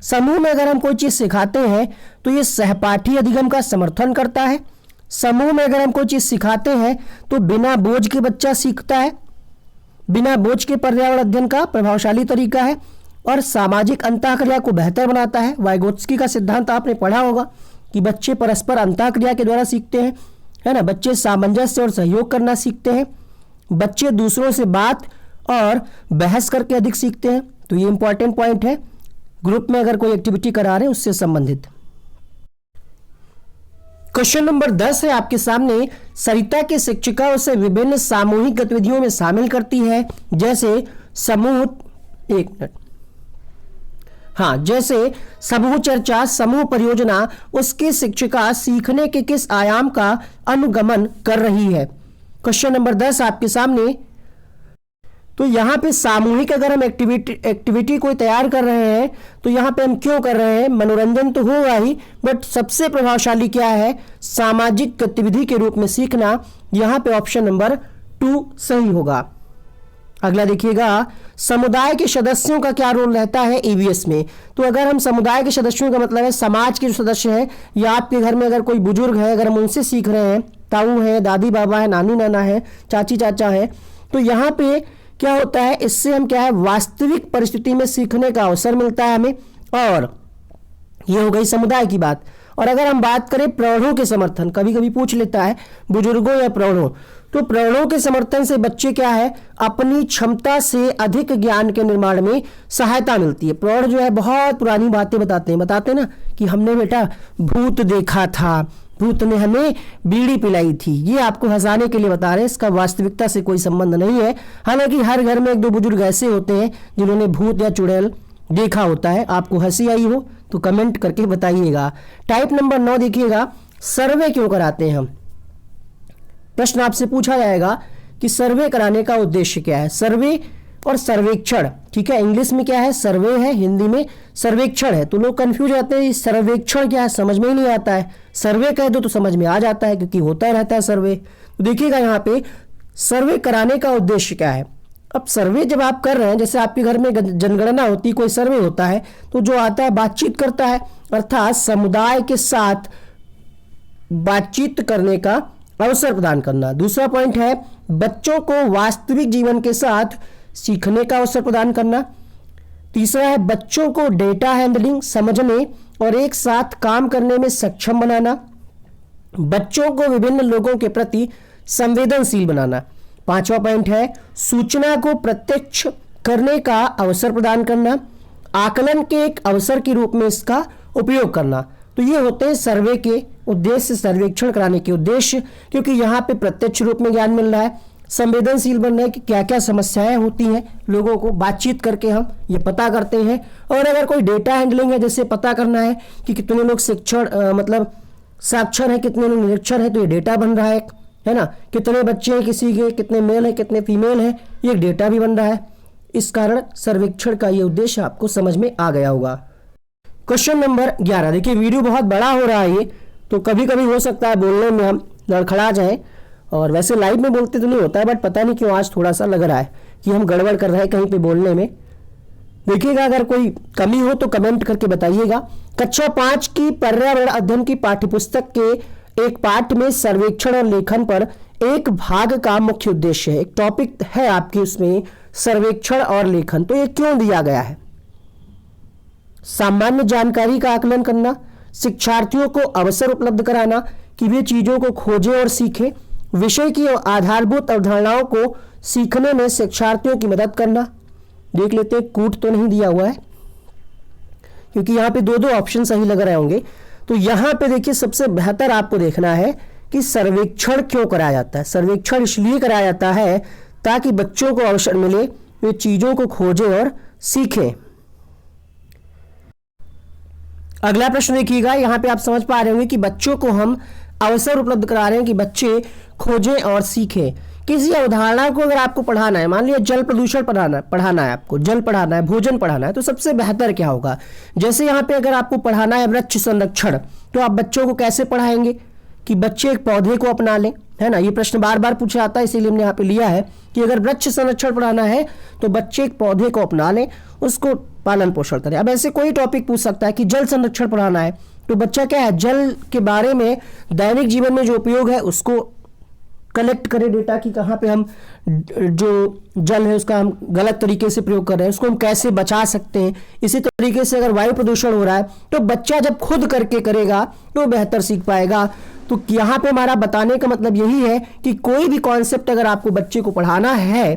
समूह में अगर हम कोई चीज सिखाते हैं तो ये सहपाठी अधिगम का समर्थन करता है। समूह में अगर हम कोई चीज सिखाते हैं तो बिना बोझ के बच्चा सीखता है, बिना बोझ के पर्यावरण अध्ययन का प्रभावशाली तरीका है और सामाजिक अंतःक्रिया को बेहतर बनाता है। वाइगोत्स्की का सिद्धांत आपने पढ़ा होगा कि बच्चे परस्पर अंतःक्रिया के द्वारा सीखते हैं, है ना। बच्चे सामंजस्य और सहयोग करना सीखते हैं, बच्चे दूसरों से बात और बहस करके अधिक सीखते हैं। तो ये इंपॉर्टेंट पॉइंट है, ग्रुप में अगर कोई एक्टिविटी करा रहे हैं उससे संबंधित। क्वेश्चन नंबर 10 है आपके सामने, सरिता की शिक्षिका उसे विभिन्न सामूहिक गतिविधियों में शामिल करती है, जैसे समूह जैसे समूह चर्चा, समूह परियोजना। उसकी शिक्षिका सीखने के किस आयाम का अनुगमन कर रही है। क्वेश्चन नंबर 10 आपके सामने, तो यहाँ पे सामूहिक अगर हम एक्टिविटी कोई तैयार कर रहे हैं तो यहाँ पे हम क्यों कर रहे हैं, मनोरंजन तो होगा ही, बट सबसे प्रभावशाली क्या है, सामाजिक गतिविधि के रूप में सीखना। यहाँ पे ऑप्शन नंबर 2 सही होगा। अगला देखिएगा, समुदाय के सदस्यों का क्या रोल रहता है ईवीएस में। तो अगर हम समुदाय के सदस्यों का मतलब है समाज के जो सदस्य हैं, या आपके घर में अगर कोई बुजुर्ग है, अगर हम उनसे सीख रहे हैं, ताऊ है, दादी बाबा है, नानी नाना है, चाची चाचा है, तो यहाँ पे क्या होता है, इससे हम क्या है, वास्तविक परिस्थिति में सीखने का अवसर मिलता है हमें। और ये हो गई समुदाय की बात। और अगर हम बात करें प्रौढ़ों के समर्थन, कभी कभी पूछ लेता है बुजुर्गों या प्रौढ़ों, तो प्रौढ़ों के समर्थन से बच्चे क्या है, अपनी क्षमता से अधिक ज्ञान के निर्माण में सहायता मिलती है। प्रौढ़ जो है बहुत पुरानी बातें बताते ना कि हमने बेटा भूत देखा था, भूत ने हमें बीड़ी पिलाई थी। ये आपको हंसाने के लिए बता रहे हैं, इसका वास्तविकता से कोई संबंध नहीं है। हालांकि हर घर में 1-2 बुजुर्ग ऐसे होते हैं जिन्होंने भूत या चुड़ैल देखा होता है। आपको हंसी आई हो तो कमेंट करके बताइएगा। टाइप नंबर 9 देखिएगा, सर्वे क्यों कराते हैं हम। प्रश्न आपसे पूछा जाएगा कि सर्वे कराने का उद्देश्य क्या है। सर्वे और सर्वेक्षण, ठीक है, इंग्लिश में क्या है, सर्वे है, हिंदी में सर्वेक्षण है। तो लोग कंफ्यूज रहते हैं, सर्वेक्षण क्या है, समझ में ही नहीं आता है। सर्वे कह दो तो समझ में आ जाता है, क्योंकि होता ही रहता है सर्वे। तो देखिएगा यहाँ पे सर्वे कराने का उद्देश्य क्या है। अब सर्वे जब आप कर रहे हैं, जैसे आपके घर में जनगणना होती है, कोई सर्वे होता है, तो जो आता है बातचीत करता है, अर्थात समुदाय के साथ बातचीत करने का अवसर प्रदान करना। दूसरा पॉइंट है बच्चों को वास्तविक जीवन के साथ सीखने का अवसर प्रदान करना। तीसरा है बच्चों को डेटा हैंडलिंग समझने और एक साथ काम करने में सक्षम बनाना। बच्चों को विभिन्न लोगों के प्रति संवेदनशील बनाना। पांचवा पॉइंट है सूचना को प्रत्यक्ष करने का अवसर प्रदान करना, आकलन के एक अवसर के रूप में इसका उपयोग करना। तो ये होते हैं सर्वे के उद्देश्य, सर्वेक्षण कराने के उद्देश्य, क्योंकि यहाँ पे प्रत्यक्ष रूप में ज्ञान मिल रहा है, संवेदनशील बन रहा है कि क्या क्या समस्याएं होती हैं लोगों को, बातचीत करके हम ये पता करते हैं। और अगर कोई डेटा हैंडलिंग है, जैसे पता करना है कि कितने लोग शिक्षण मतलब साक्षर है, कितने लोग निरक्षर है, तो ये डेटा बन रहा है ना, कितने बच्चे हैं किसी के, कितने मेल है कितने फीमेल है, ये डेटा भी बन रहा है। इस कारण सर्वेक्षण का ये उद्देश्य आपको समझ में आ गया होगा। क्वेश्चन नंबर 11, देखिए वीडियो बहुत बड़ा हो रहा है ये, तो कभी कभी हो सकता है बोलने में हम लड़खड़ा जाएं, और वैसे लाइव में बोलते तो नहीं होता है, बट पता नहीं क्यों आज थोड़ा सा लग रहा है कि हम गड़बड़ कर रहे हैं कहीं पे बोलने में। देखिएगा, अगर कोई कमी हो तो कमेंट करके बताइएगा। कक्षा 5 की पर्यावरण अध्ययन की पाठ्यपुस्तक के एक पाठ में सर्वेक्षण और लेखन पर एक भाग का मुख्य उद्देश्य है, एक टॉपिक है आपकी उसमें सर्वेक्षण और लेखन। तो ये क्यों दिया गया है? सामान्य जानकारी का आकलन करना, शिक्षार्थियों को अवसर उपलब्ध कराना कि वे चीजों को खोजें और सीखें, विषय की आधारभूत अवधारणाओं को सीखने में शिक्षार्थियों की मदद करना। देख लेते हैं, कूट तो नहीं दिया हुआ है क्योंकि यहाँ पे 2 ऑप्शन सही लग रहे होंगे। तो यहाँ पे देखिए सबसे बेहतर आपको देखना है कि सर्वेक्षण क्यों कराया जाता है। सर्वेक्षण इसलिए कराया जाता है ताकि बच्चों को अवसर मिले, वे चीजों को खोजें और सीखें। अगला प्रश्न देखिएगा, यहाँ पे आप समझ पा रहे होंगे कि बच्चों को हम अवसर उपलब्ध करा रहे हैं कि बच्चे खोजें और सीखें। किसी अवधारणा को अगर आपको पढ़ाना है, मान लिया जल प्रदूषण पढ़ाना है आपको, जल पढ़ाना है, भोजन पढ़ाना है, तो सबसे बेहतर क्या होगा? जैसे यहाँ पे अगर आपको पढ़ाना है वृक्ष संरक्षण, तो आप बच्चों को कैसे पढ़ाएंगे कि बच्चे एक पौधे को अपना लें, है ना। ये प्रश्न बार बार पूछा जाता है, इसीलिए हमने यहाँ पे लिया है कि अगर वृक्ष संरक्षण पढ़ाना है तो बच्चे एक पौधे को अपना लें, उसको पालन पोषण करें। अब ऐसे कोई टॉपिक पूछ सकता है कि जल संरक्षण पढ़ाना है, तो बच्चा क्या है, जल के बारे में दैनिक जीवन में जो उपयोग है उसको कलेक्ट करे डेटा की कहाँ पे हम जो जल है उसका हम गलत तरीके से प्रयोग कर रहे हैं, उसको हम कैसे बचा सकते हैं। इसी तरीके से अगर वायु प्रदूषण हो रहा है तो बच्चा जब खुद करके करेगा तो बेहतर सीख पाएगा। तो यहाँ पे हमारा बताने का मतलब यही है कि कोई भी कॉन्सेप्ट अगर आपको बच्चे को पढ़ाना है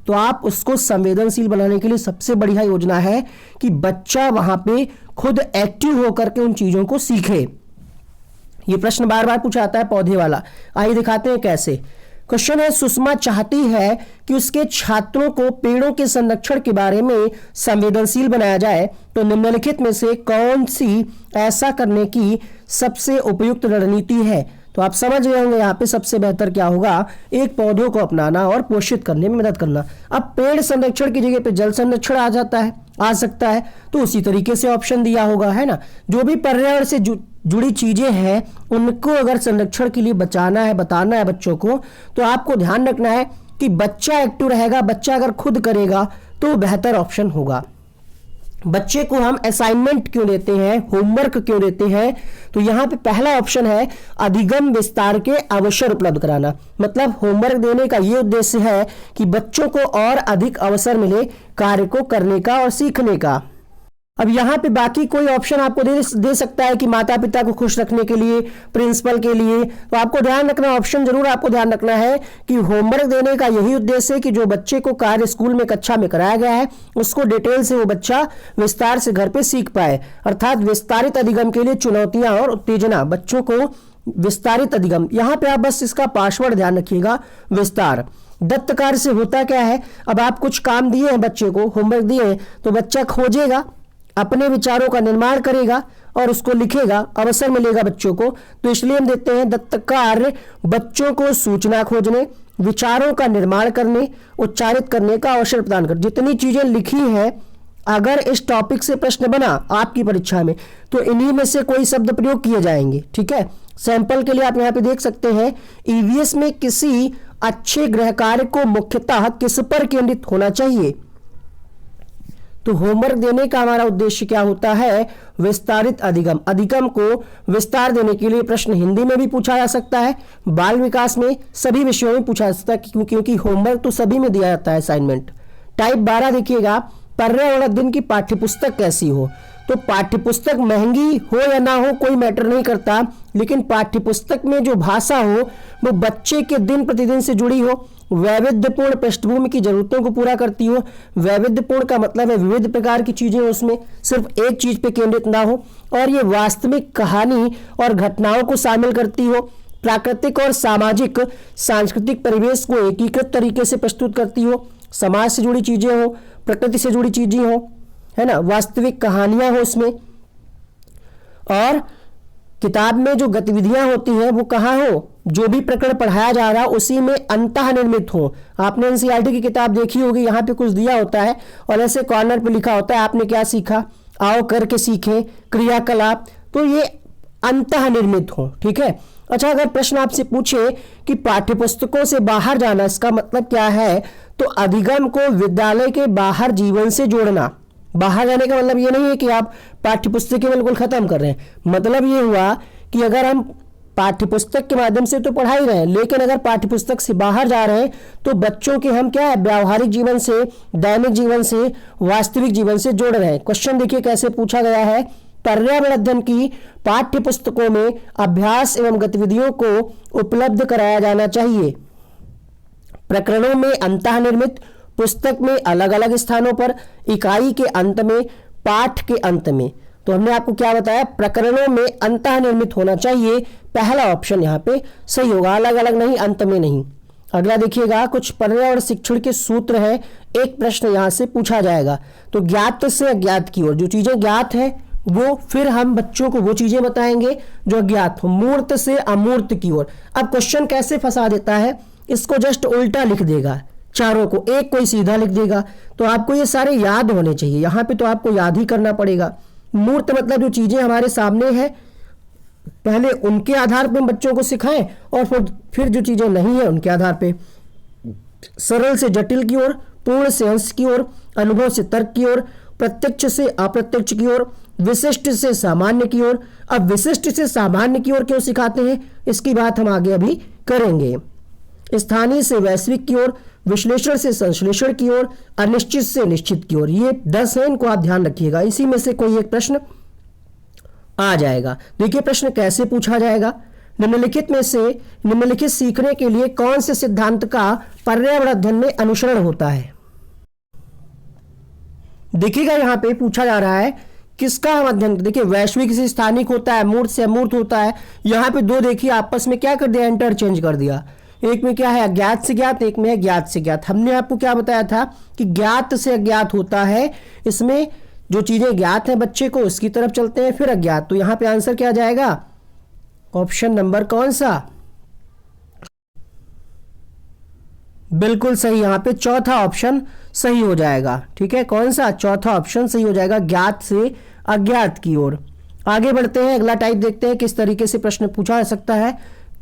तो आप उसको संवेदनशील बनाने के लिए सबसे बढ़िया योजना है कि बच्चा वहां पे खुद एक्टिव होकर के उन चीजों को सीखे। ये प्रश्न बार बार पूछा जाता है पौधे वाला, आइए दिखाते हैं कैसे। क्वेश्चन है, सुषमा चाहती है कि उसके छात्रों को पेड़ों के संरक्षण के बारे में संवेदनशील बनाया जाए, तो निम्नलिखित में से कौन सी ऐसा करने की सबसे उपयुक्त रणनीति है? तो आप समझ गए होंगे यहाँ पे सबसे बेहतर क्या होगा, एक पौधों को अपनाना और पोषित करने में मदद करना। अब पेड़ संरक्षण की जगह पे जल संरक्षण आ जाता है, आ सकता है, तो उसी तरीके से ऑप्शन दिया होगा, है ना। जो भी पर्यावरण से जुड़ी चीजें हैं उनको अगर संरक्षण के लिए बचाना है, बताना है बच्चों को, तो आपको ध्यान रखना है कि बच्चा एक्टिव रहेगा, बच्चा अगर खुद करेगा तो बेहतर ऑप्शन होगा। बच्चे को हम असाइनमेंट क्यों देते हैं, होमवर्क क्यों देते हैं, तो यहाँ पे पहला ऑप्शन है अधिगम विस्तार के अवसर उपलब्ध कराना। मतलब होमवर्क देने का ये उद्देश्य है कि बच्चों को और अधिक अवसर मिले कार्य को करने का और सीखने का। अब यहाँ पे बाकी कोई ऑप्शन आपको दे सकता है कि माता पिता को खुश रखने के लिए, प्रिंसिपल के लिए, तो आपको ध्यान रखना, ऑप्शन जरूर आपको ध्यान रखना है कि होमवर्क देने का यही उद्देश्य है कि जो बच्चे को कार्य स्कूल में कक्षा में कराया गया है उसको डिटेल से वो बच्चा विस्तार से घर पे सीख पाए। अर्थात विस्तारित अधिगम के लिए चुनौतियां और उत्तेजना, बच्चों को विस्तारित अधिगम, यहाँ पे आप बस इसका पासवर्ड ध्यान रखिएगा, विस्तार। दत्त कार्य से होता क्या है, अब आप कुछ काम दिए हैं बच्चे को, होमवर्क दिए हैं, तो बच्चा खोजेगा, अपने विचारों का निर्माण करेगा और उसको लिखेगा, अवसर मिलेगा बच्चों को। तो इसलिए हम देते हैं दत्त कार्य बच्चों को सूचना खोजने, विचारों का निर्माण करने, उच्चारित करने का अवसर प्रदान कर। जितनी चीजें लिखी हैं, अगर इस टॉपिक से प्रश्न बना आपकी परीक्षा में तो इन्हीं में से कोई शब्द प्रयोग किए जाएंगे, ठीक है। सैंपल के लिए आप यहाँ पे देख सकते हैं, ईवीएस में किसी अच्छे गृह कार्य को मुख्यतः किस पर केंद्रित होना चाहिए। तो होमवर्क देने का हमारा उद्देश्य क्या होता है, विस्तारित अधिगम। अधिगम को विस्तार देने के लिए प्रश्न हिंदी में भी पूछा जा सकता है, बाल विकास में, सभी विषयों में पूछा जा सकता है, क्योंकि होमवर्क तो सभी में दिया जाता है असाइनमेंट। टाइप 12 देखिएगा, पर्यावरण दिन की पाठ्यपुस्तक कैसी हो। तो पाठ्यपुस्तक महंगी हो या ना हो कोई मैटर नहीं करता, लेकिन पाठ्यपुस्तक में जो भाषा हो वो बच्चे के दिन प्रतिदिन से जुड़ी हो, वैविध्यपूर्ण पृष्ठभूमि की जरूरतों को पूरा करती हो। वैविध्यपूर्ण का मतलब है विविध प्रकार की चीजें उसमें, सिर्फ एक चीज पे केंद्रित ना हो, और ये वास्तविक कहानी और घटनाओं को शामिल करती हो। प्राकृतिक और सामाजिक सांस्कृतिक परिवेश को एकीकृत तरीके से प्रस्तुत करती हो, समाज से जुड़ी चीजें हो, प्रकृति से जुड़ी चीजें हो, है ना, वास्तविक कहानियां हो उसमें। और किताब में जो गतिविधियां होती हैं वो कहाँ हो, जो भी प्रकरण पढ़ाया जा रहा उसी में अंतः निर्मित हो। आपने एनसीईआरटी की किताब देखी होगी, यहाँ पे कुछ दिया होता है और ऐसे कॉर्नर पे लिखा होता है आपने क्या सीखा, आओ करके सीखें, क्रियाकलाप, तो ये अंतः निर्मित हो, ठीक है। अच्छा, अगर प्रश्न आपसे पूछे कि पाठ्यपुस्तकों से बाहर जाना, इसका मतलब क्या है, तो अधिगम को विद्यालय के बाहर जीवन से जोड़ना। बाहर जाने का मतलब ये नहीं है कि आप पाठ्यपुस्तकें बिल्कुल खत्म कर रहे हैं, मतलब ये हुआ कि अगर हम पाठ्यपुस्तक के माध्यम से तो पढ़ा ही रहे हैं, लेकिन अगर पाठ्यपुस्तक से बाहर जा रहे हैं तो बच्चों के हम क्या है, व्यावहारिक जीवन से, दैनिक जीवन से, वास्तविक जीवन से जोड़ रहे हैं। क्वेश्चन देखिए कैसे पूछा गया है, पर्यावरण अध्ययन की पाठ्यपुस्तकों में अभ्यास एवं गतिविधियों को उपलब्ध कराया जाना चाहिए। प्रकरणों में अंतःनिर्मित, पुस्तक में अलग अलग स्थानों पर, इकाई के अंत में, पाठ के अंत में। तो हमने आपको क्या बताया, प्रकरणों में अंतःनिर्मित होना चाहिए, पहला ऑप्शन यहाँ पे सही होगा, अलग अलग नहीं, अंत में नहीं। अगला देखिएगा, कुछ पर्यावरण शिक्षण के सूत्र हैं, एक प्रश्न यहाँ से पूछा जाएगा। तो ज्ञात से अज्ञात की ओर, जो चीजें ज्ञात है वो फिर हम बच्चों को वो चीजें बताएंगे जो अज्ञात हो। मूर्त से अमूर्त की ओर। अब क्वेश्चन कैसे फंसा देता है, इसको जस्ट उल्टा लिख देगा, चारों को एक कोई सीधा लिख देगा। तो आपको ये सारे याद होने चाहिए, यहाँ पे तो आपको याद ही करना पड़ेगा। मूर्त मतलब जो चीजें हमारे सामने है, पहले उनके आधार पे बच्चों को सिखाएं और फिर जो चीजें नहीं है उनके आधार पे। सरल से जटिल की ओर, पूर्ण से अंश की ओर, अनुभव से तर्क की ओर, प्रत्यक्ष से अप्रत्यक्ष की ओर, विशिष्ट से सामान्य की ओर। अब विशिष्ट से सामान्य की ओर क्यों सिखाते हैं, इसकी बात हम आगे अभी करेंगे। स्थानीय से वैश्विक की ओर, विश्लेषण से संश्लेषण की ओर, अनिश्चित से निश्चित की ओर। ये 10 है, इनको आप ध्यान रखिएगा, इसी में से कोई एक प्रश्न आ जाएगा। देखिए प्रश्न कैसे पूछा जाएगा, निम्नलिखित में से निम्नलिखित सीखने के लिए कौन से सिद्धांत का पर्यावरण अध्ययन में अनुसरण होता है। देखिएगा यहाँ पे पूछा जा रहा है किसका हम अध्ययन, देखिए वैश्विक से स्थानिक होता है, मूर्त से अमूर्त होता है। यहाँ पे दो देखिए आपस में क्या कर दिया, इंटरचेंज कर दिया। एक में क्या है अज्ञात से ज्ञात, एक में है ज्ञात से ज्ञात। हमने आपको क्या बताया था कि ज्ञात से अज्ञात होता है, इसमें जो चीजें ज्ञात हैं बच्चे को उसकी तरफ चलते हैं, फिर अज्ञात। तो यहाँ पे आंसर क्या जाएगा, ऑप्शन नंबर कौन सा? बिल्कुल सही, यहाँ पे चौथा ऑप्शन सही हो जाएगा। ठीक है, कौन सा? चौथा ऑप्शन सही हो जाएगा, ज्ञात से अज्ञात की ओर। आगे बढ़ते हैं, अगला टाइप देखते हैं किस तरीके से प्रश्न पूछा जा सकता है।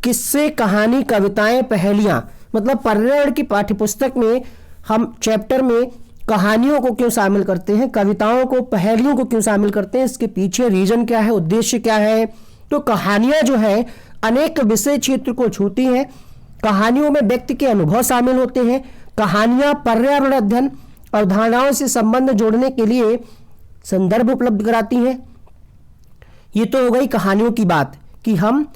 किस्से, कहानी, कविताएं, पहेलियां, मतलब पर्यावरण की पाठ्यपुस्तक में हम चैप्टर में कहानियों को क्यों शामिल करते हैं, कविताओं को, पहेलियों को क्यों शामिल करते हैं, इसके पीछे रीजन क्या है, उद्देश्य क्या है। तो कहानियां जो है अनेक विषय क्षेत्र को छूती हैं। कहानियों में व्यक्ति के अनुभव शामिल होते हैं। कहानियां पर्यावरण अध्ययन अवधारणाओं से संबंध जोड़ने के लिए संदर्भ उपलब्ध कराती हैं। ये तो हो गई कहानियों की बात कि हम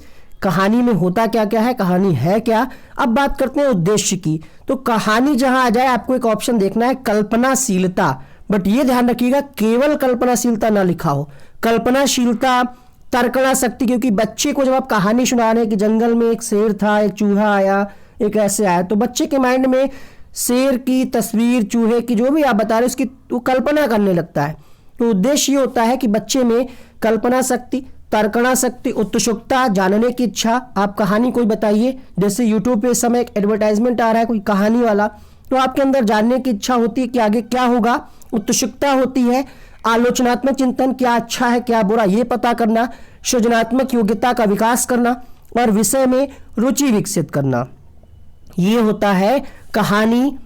कहानी में होता क्या क्या है, कहानी है क्या। अब बात करते हैं उद्देश्य की। तो कहानी जहां आ जाए आपको एक ऑप्शन देखना है, कल्पनाशीलता। बट ये ध्यान रखिएगा केवल कल्पनाशीलता ना लिखा हो, कल्पनाशीलता, तर्कना शक्ति। क्योंकि बच्चे को जब आप कहानी सुना रहे हैं कि जंगल में एक शेर था, एक चूहा आया, एक ऐसे आया, तो बच्चे के माइंड में शेर की तस्वीर, चूहे की, जो भी आप बता रहे उसकी वो कल्पना करने लगता है। तो उद्देश्य ये होता है कि बच्चे में कल्पना शक्ति, तर्कना शक्ति, उत्सुकता, जानने की इच्छा। आप कहानी कोई बताइए, जैसे यूट्यूब पे इस समय एक एडवर्टाइजमेंट आ रहा है कोई कहानी वाला, तो आपके अंदर जानने की इच्छा होती है कि आगे क्या होगा, उत्सुकता होती है, आलोचनात्मक चिंतन, क्या अच्छा है क्या बुरा ये पता करना, सृजनात्मक योग्यता का विकास करना और विषय में रुचि विकसित करना। ये होता है कहानी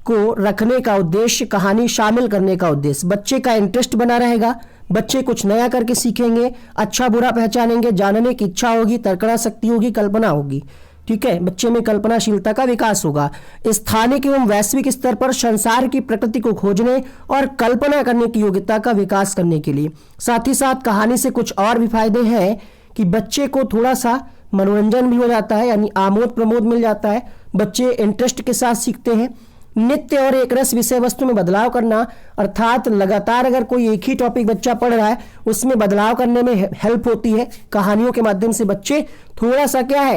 को रखने का उद्देश्य, कहानी शामिल करने का उद्देश्य। बच्चे का इंटरेस्ट बना रहेगा, बच्चे कुछ नया करके सीखेंगे, अच्छा बुरा पहचानेंगे, जानने की इच्छा होगी, तर्कना शक्ति होगी, कल्पना होगी। ठीक है, बच्चे में कल्पनाशीलता का विकास होगा। स्थानिक एवं वैश्विक स्तर पर संसार की प्रकृति को खोजने और कल्पना करने की योग्यता का विकास करने के लिए। साथ ही साथ कहानी से कुछ और भी फायदे हैं कि बच्चे को थोड़ा सा मनोरंजन भी हो जाता है, यानी आमोद प्रमोद मिल जाता है, बच्चे इंटरेस्ट के साथ सीखते हैं। नित्य और एक रस विषय वस्तु में बदलाव करना, अर्थात लगातार अगर कोई एक ही टॉपिक बच्चा पढ़ रहा है उसमें बदलाव करने में हेल्प होती है। कहानियों के माध्यम से बच्चे थोड़ा सा क्या है,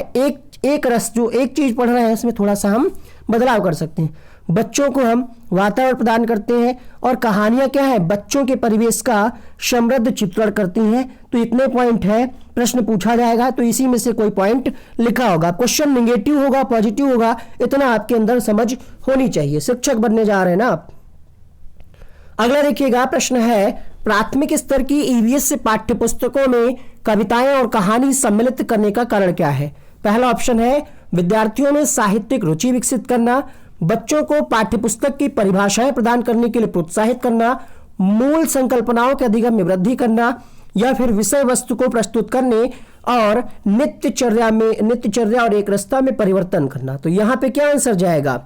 एक रस, जो एक चीज पढ़ रहे हैं उसमें थोड़ा सा हम बदलाव कर सकते हैं। बच्चों को हम वातावरण प्रदान करते हैं और कहानियां क्या है, बच्चों के परिवेश का समृद्ध चित्रण करती हैं। तो इतने पॉइंट है, प्रश्न पूछा जाएगा तो इसी में से कोई पॉइंट लिखा होगा। क्वेश्चन नेगेटिव होगा, पॉजिटिव होगा, इतना आपके अंदर समझ होनी चाहिए। शिक्षक बनने जा रहे हैं ना आप। अगला देखिएगा, प्रश्न है प्राथमिक स्तर की ईवीएस पाठ्यपुस्तकों में कविताएं और कहानी सम्मिलित करने का कारण क्या है? पहला ऑप्शन है विद्यार्थियों में साहित्यिक रुचि विकसित करना, बच्चों को पाठ्यपुस्तक की परिभाषाएं प्रदान करने के लिए प्रोत्साहित करना, मूल संकल्पनाओं के अधिगम में वृद्धि करना, या फिर विषय वस्तु को प्रस्तुत करने और नित्यचर्या और एक रस्ता में परिवर्तन करना। तो यहां पे क्या आंसर जाएगा?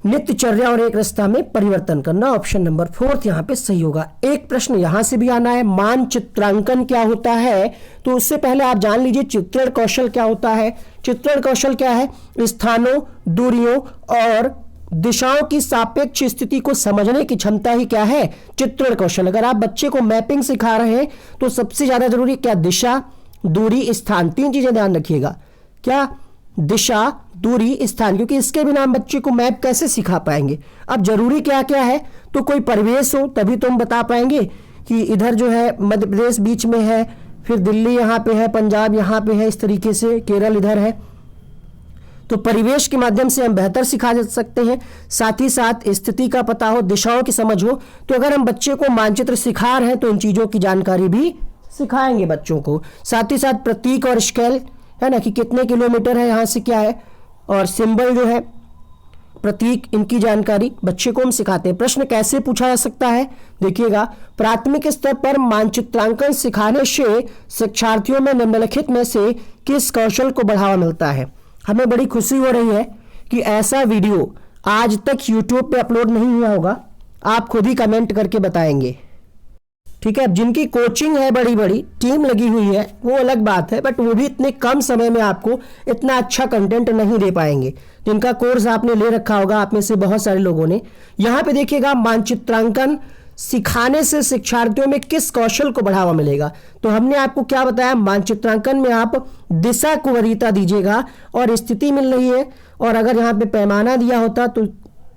नित्यचर्या और एक रास्ता में परिवर्तन करना, ऑप्शन नंबर 4 यहाँ पे सही होगा। एक प्रश्न यहां से भी आना है, मानचित्रांकन क्या होता है? तो उससे पहले आप जान लीजिए चित्रण कौशल क्या होता है। चित्रण कौशल क्या है? स्थानों, दूरियों और दिशाओं की सापेक्ष स्थिति को समझने की क्षमता ही क्या है? चित्रण कौशल। अगर आप बच्चे को मैपिंग सिखा रहे हैं तो सबसे ज्यादा जरूरी क्या? दिशा, दूरी, स्थान, 3 चीजें ध्यान रखिएगा। क्या? दिशा, दूरी, स्थान, क्योंकि इसके बिना हम बच्चे को मैप कैसे सिखा पाएंगे। अब जरूरी क्या क्या है? तो कोई परिवेश हो तभी तो हम बता पाएंगे कि इधर जो है मध्य प्रदेश बीच में है, फिर दिल्ली यहाँ पे है, पंजाब यहाँ पे है, इस तरीके से केरल इधर है। तो परिवेश के माध्यम से हम बेहतर सिखा सकते हैं। साथ ही साथ स्थिति का पता हो, दिशाओं की समझ हो। तो अगर हम बच्चे को मानचित्र सिखा रहे हैं तो इन चीजों की जानकारी भी सिखाएंगे बच्चों को। साथ ही साथ प्रतीक और स्केल है ना, कि कितने किलोमीटर है यहाँ से क्या है, और सिंबल जो है प्रतीक, इनकी जानकारी बच्चे को हम सिखाते हैं। प्रश्न कैसे पूछा जा सकता है? देखिएगा, प्राथमिक स्तर पर मानचित्रांकन सिखाने से शिक्षार्थियों में निम्नलिखित में से किस कौशल को बढ़ावा मिलता है? हमें बड़ी खुशी हो रही है कि ऐसा वीडियो आज तक यूट्यूब पे अपलोड नहीं हुआ होगा। आप खुद ही कमेंट करके बताएंगे। ठीक है, जिनकी कोचिंग है, बड़ी बड़ी टीम लगी हुई है, वो अलग बात है, बट वो भी इतने कम समय में आपको इतना अच्छा कंटेंट नहीं दे पाएंगे। जिनका कोर्स आपने ले रखा होगा, आप में से बहुत सारे लोगों ने। यहाँ पे देखिएगा, मानचित्रांकन सिखाने से शिक्षार्थियों में किस कौशल को बढ़ावा मिलेगा? तो हमने आपको क्या बताया, मानचित्रांकन में आप दिशा को वरीयता दीजिएगा और स्थिति मिल रही है, और अगर यहाँ पे पैमाना दिया होता तो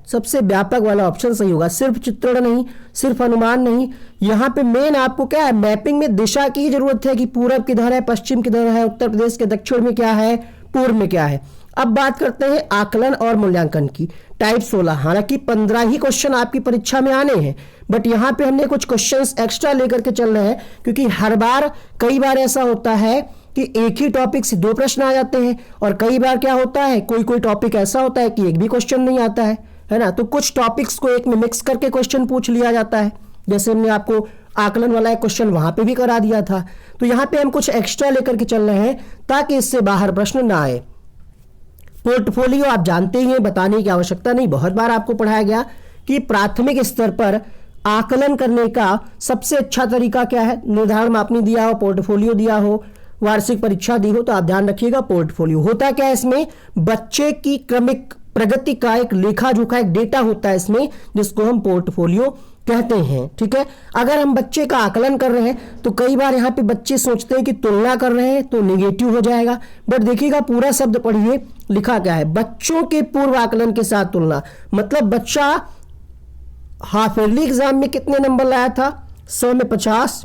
सबसे व्यापक वाला ऑप्शन सही होगा। सिर्फ चित्रण नहीं, सिर्फ अनुमान नहीं, यहाँ पे मेन आपको क्या है, मैपिंग में दिशा की जरूरत है कि पूरब किधर है, पश्चिम किधर है, उत्तर प्रदेश के दक्षिण में क्या है, पूर्व में क्या है। अब बात करते हैं आकलन और मूल्यांकन की। टाइप 16, हालांकि 15 ही क्वेश्चन आपकी परीक्षा में आने हैं, बट यहाँ पे हमने कुछ क्वेश्चंस एक्स्ट्रा लेकर के चल रहे हैं, क्योंकि हर बार कई बार ऐसा होता है कि एक ही टॉपिक से 2 प्रश्न आ जाते हैं, और कई बार क्या होता है, कोई कोई टॉपिक ऐसा होता है कि एक भी क्वेश्चन नहीं आता है ना। तो कुछ टॉपिक्स को एक में मिक्स करके क्वेश्चन पूछ लिया जाता है, जैसे हमने आपको आकलन वाला एक क्वेश्चन वहां पे भी करा दिया था। तो यहाँ पे हम कुछ एक्स्ट्रा लेकर के चल रहे हैं ताकि इससे बाहर प्रश्न ना आए। पोर्टफोलियो आप जानते ही हैं, बताने की आवश्यकता नहीं, बहुत बार आपको पढ़ाया गया कि प्राथमिक स्तर पर आकलन करने का सबसे अच्छा तरीका क्या है। निर्धारण मापनी दिया हो, पोर्टफोलियो दिया हो, वार्षिक परीक्षा दी हो, तो आप ध्यान रखिएगा पोर्टफोलियो होता क्या है, इसमें बच्चे की क्रमिक प्रगति का एक लेखा जोखा, एक डेटा होता है इसमें, जिसको हम पोर्टफोलियो कहते हैं। ठीक है, अगर हम बच्चे का आकलन कर रहे हैं तो कई बार यहाँ पे बच्चे सोचते हैं कि तुलना कर रहे हैं तो निगेटिव हो जाएगा, बट देखिएगा पूरा शब्द पढ़िए, लिखा क्या है, बच्चों के पूर्व आकलन के साथ तुलना। मतलब बच्चा हाफ ईयरली एग्जाम में कितने नंबर लाया था, 100 में 50,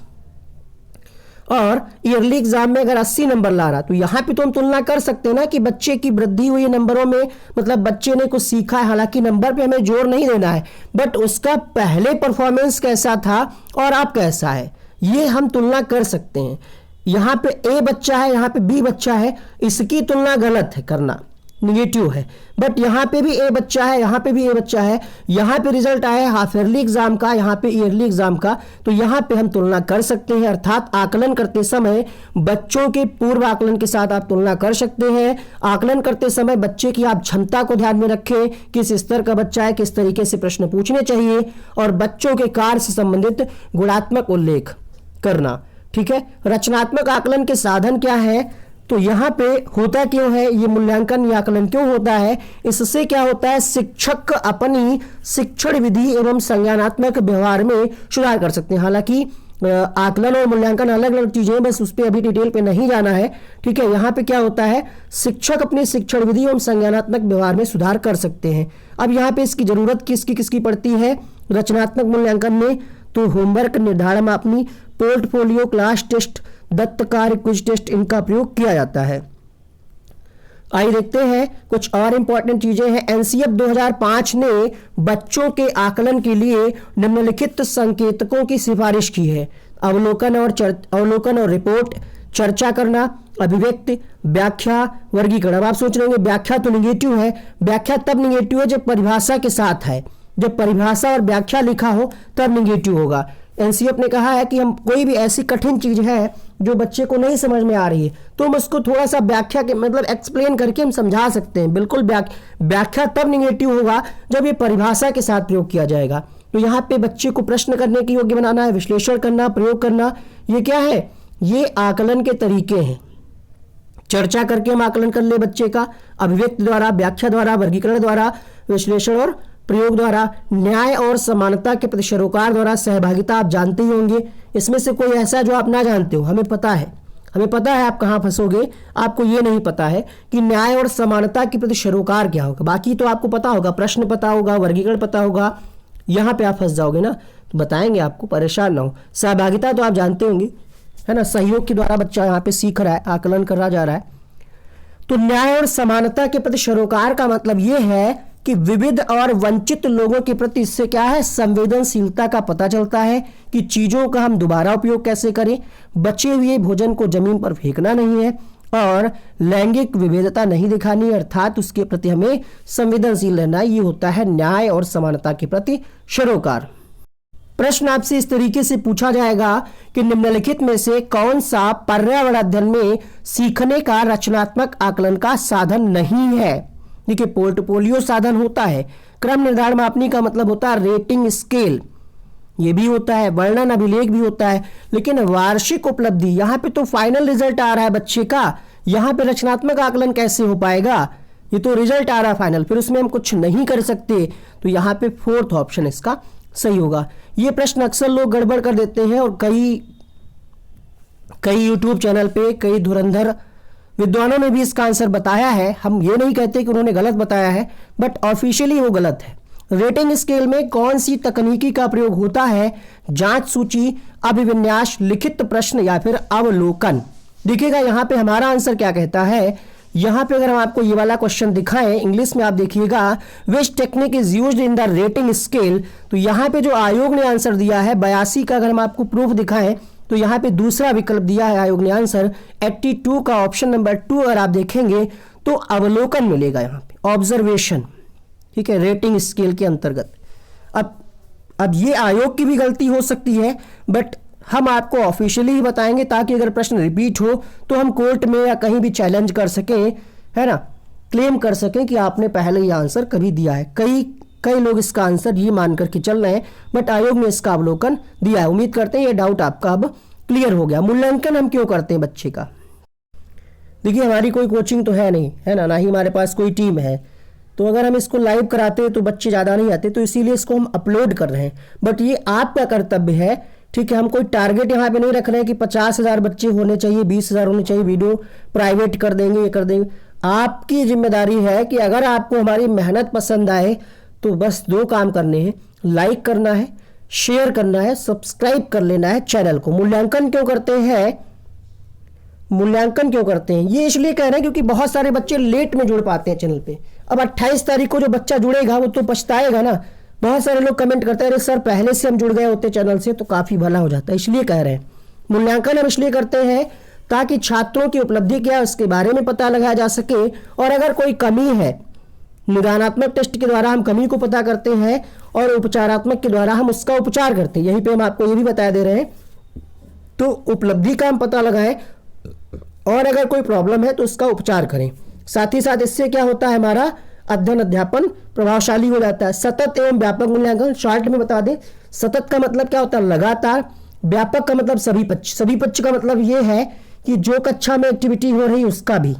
और ईयरली एग्जाम में अगर 80 नंबर ला रहा, तो यहाँ पे तो हम तुलना कर सकते हैं ना कि बच्चे की वृद्धि हुई है नंबरों में, मतलब बच्चे ने कुछ सीखा है। हालांकि नंबर पे हमें जोर नहीं देना है, बट उसका पहले परफॉर्मेंस कैसा था और अब कैसा है, ये हम तुलना कर सकते हैं। यहाँ पे ए बच्चा है, यहाँ पे बी बच्चा है, इसकी तुलना गलत है करना, निगेटिव है। बट यहाँ पे भी ए बच्चा है, यहाँ पे भी ए बच्चा है, यहाँ पे रिजल्ट आया है हाफ ईयरली एग्जाम का, यहाँ पे ईयरली एग्जाम का, तो यहाँ पे हम तुलना कर सकते हैं। अर्थात आकलन करते समय बच्चों के पूर्व आकलन के साथ आप तुलना कर सकते हैं। आकलन करते समय बच्चे की आप क्षमता को ध्यान में रखें, किस स्तर का बच्चा है, किस तरीके से प्रश्न पूछने चाहिए, और बच्चों के कार्य से संबंधित गुणात्मक उल्लेख करना। ठीक है, रचनात्मक आकलन के साधन क्या है, तो यहाँ पे होता क्यों है ये मूल्यांकन या आकलन क्यों होता है, इससे क्या होता है, शिक्षक अपनी शिक्षण विधि एवं संज्ञानात्मक व्यवहार में सुधार कर सकते हैं। हालांकि आकलन और मूल्यांकन अलग अलग चीजें, बस उस पर अभी डिटेल पे नहीं जाना है। ठीक है, यहाँ पे क्या होता है, शिक्षक अपनी शिक्षण विधि एवं संज्ञानात्मक व्यवहार में सुधार कर सकते हैं। अब यहाँ पे इसकी जरूरत किसकी किसकी पड़ती है रचनात्मक मूल्यांकन में, तो होमवर्क, निर्धारण मापनी, पोर्टफोलियो, क्लास टेस्ट, दत्त कार्य, क्विज टेस्ट, इनका प्रयोग किया जाता है। आइए देखते हैं कुछ और इंपॉर्टेंट चीजें हैं। एनसीएफ 2005 ने बच्चों के आकलन के लिए निम्नलिखित संकेतकों की सिफारिश की है। अवलोकन और रिपोर्ट, चर्चा करना, अभिव्यक्ति, व्याख्या, वर्गीकरण। अब आप सोच रहे होंगे व्याख्या तो निगेटिव है, व्याख्या तब निगेटिव है जब परिभाषा के साथ है, जब परिभाषा और व्याख्या लिखा हो तब निगेटिव होगा। एनसीएफ ने कहा है कि हम कोई भी ऐसी कठिन चीज है जो बच्चे को नहीं समझ में आ रही है तो हम उसको थोड़ा सा व्याख्या के मतलब एक्सप्लेन करके हम समझा सकते हैं। बिल्कुल व्याख्या तब निगेटिव होगा जब ये परिभाषा के साथ प्रयोग किया जाएगा। तो यहाँ पे बच्चे को प्रश्न करने के योग्य बनाना है, विश्लेषण करना, प्रयोग करना, ये क्या है, ये आकलन के तरीके हैं। चर्चा करके हम आकलन कर ले बच्चे का, अभिव्यक्ति द्वारा, व्याख्या द्वारा, वर्गीकरण द्वारा, विश्लेषण और प्रयोग द्वारा, न्याय और समानता के प्रति सरोकार द्वारा, सहभागिता आप जानते ही होंगे। इसमें से कोई ऐसा जो आप ना जानते हो, हमें पता है आप कहाँ फंसोगे, आपको ये नहीं पता है कि न्याय और समानता के प्रति सरोकार क्या होगा। बाकी तो आपको पता होगा, प्रश्न पता होगा, वर्गीकरण पता होगा, यहाँ पे आप फंस जाओगे ना, तो बताएंगे आपको, परेशान ना हो। सहभागिता तो आप जानते होंगे, है ना, सहयोग के द्वारा बच्चा यहाँ पे सीख रहा है, आकलन करा जा रहा है। तो न्याय और समानता के प्रति सरोकार का मतलब ये है कि विविध और वंचित लोगों के प्रति इससे क्या है, संवेदनशीलता का पता चलता है कि चीजों का हम दोबारा उपयोग कैसे करें, बचे हुए भोजन को जमीन पर फेंकना नहीं है, और लैंगिक विभेदता नहीं दिखानी, अर्थात उसके प्रति हमें संवेदनशील रहना। ये होता है न्याय और समानता के प्रति सरोकार। प्रश्न आपसे इस तरीके से पूछा जाएगा कि निम्नलिखित में से कौन सा पर्यावरण अध्ययन में सीखने का रचनात्मक आकलन का साधन नहीं है। देखिए, पोर्टफोलियो साधन होता है, क्रम निर्धारण मापनी का मतलब होता है रेटिंग स्केल, ये भी होता है, वर्णन अभिलेख भी होता है, लेकिन वार्षिक उपलब्धि, यहाँ पे तो फाइनल रिजल्ट आ रहा है बच्चे का, यहाँ पे रचनात्मक आकलन कैसे हो पाएगा, ये तो रिजल्ट आ रहा है फाइनल, फिर उसमें हम कुछ नहीं कर सकते। तो यहाँ पे 4th ऑप्शन इसका सही होगा। ये प्रश्न अक्सर लोग गड़बड़ कर देते हैं, और कई यूट्यूब चैनल पे कई धुरंधर विद्वानों ने भी इसका आंसर बताया है। हम ये नहीं कहते कि उन्होंने गलत बताया है, बट ऑफिशियली वो गलत है। रेटिंग स्केल में कौन सी तकनीकी का प्रयोग होता है? जांच सूची, अभिविन्यास, लिखित प्रश्न या फिर अवलोकन। देखिएगा यहाँ पे हमारा आंसर क्या कहता है। यहाँ पे अगर हम आपको ये वाला क्वेश्चन दिखाएं इंग्लिश में, आप देखिएगा which technique is used in the rating scale, तो यहाँ पे जो आयोग ने आंसर दिया है 82 का, अगर हम आपको प्रूफ दिखाएं तो यहाँ पे दूसरा विकल्प दिया है आयोग ने आंसर 82 का, ऑप्शन नंबर 2 अगर आप देखेंगे तो अवलोकन मिलेगा यहाँ पे, ऑब्जर्वेशन। ठीक है, रेटिंग स्केल के अंतर्गत। अब ये आयोग की भी गलती हो सकती है, बट हम आपको ऑफिशियली ही बताएंगे ताकि अगर प्रश्न रिपीट हो तो हम कोर्ट में या कहीं भी चैलेंज कर सकें, है ना, क्लेम कर सकें कि आपने पहले ये आंसर कभी दिया है। कई लोग इसका आंसर ये मान करके चल रहे हैं, बट आयोग ने इसका अवलोकन दिया है। उम्मीद करते हैं ये डाउट आपका अब क्लियर हो गया। मूल्यांकन हम क्यों करते हैं बच्चे का? देखिए हमारी कोई कोचिंग तो है नहीं, है ना ही हमारे पास कोई टीम है, तो अगर हम इसको लाइव कराते हैं तो बच्चे ज़्यादा नहीं आते, तो इसीलिए इसको हम अपलोड कर रहे हैं। बट ये आपका कर्तव्य है, ठीक है। हम कोई टारगेट यहाँ पे नहीं रख रहे हैं कि 50,000 बच्चे होने चाहिए, 20,000 होने चाहिए, वीडियो प्राइवेट कर देंगे, ये कर देंगे। आपकी जिम्मेदारी है कि अगर आपको हमारी मेहनत पसंद आए तो बस 2 काम करने हैं, लाइक करना है, शेयर करना है, सब्सक्राइब कर लेना है चैनल को। मूल्यांकन क्यों करते हैं? ये इसलिए कह रहे हैं क्योंकि बहुत सारे बच्चे लेट में जुड़ पाते हैं चैनल पे। अब 28 तारीख को जो बच्चा जुड़ेगा वो तो पछताएगा ना। बहुत सारे लोग कमेंट करते हैं अरे सर पहले से हम जुड़ गए होते चैनल से तो काफ़ी भला हो जाता है, इसलिए कह रहे हैं। मूल्यांकन हम इसलिए करते हैं ताकि छात्रों की उपलब्धि क्या है उसके बारे में पता लगाया जा सके, और अगर कोई कमी है, निदानात्मक टेस्ट के द्वारा हम कमी को पता करते हैं और उपचारात्मक के द्वारा हम उसका उपचार करते हैं। यहीं पे हम आपको ये भी बता दे रहे हैं, तो उपलब्धि का हम पता लगाएं और अगर कोई प्रॉब्लम है तो उसका उपचार करें। साथ ही साथ इससे क्या होता है, हमारा अध्ययन अध्यापन प्रभावशाली हो जाता है। सतत एवं व्यापक मूल्यांकन शॉर्ट में बता दें, सतत का मतलब क्या होता है, लगातार। व्यापक का मतलब सभी पक्ष का मतलब ये है कि जो कक्षा में एक्टिविटी हो रही उसका भी,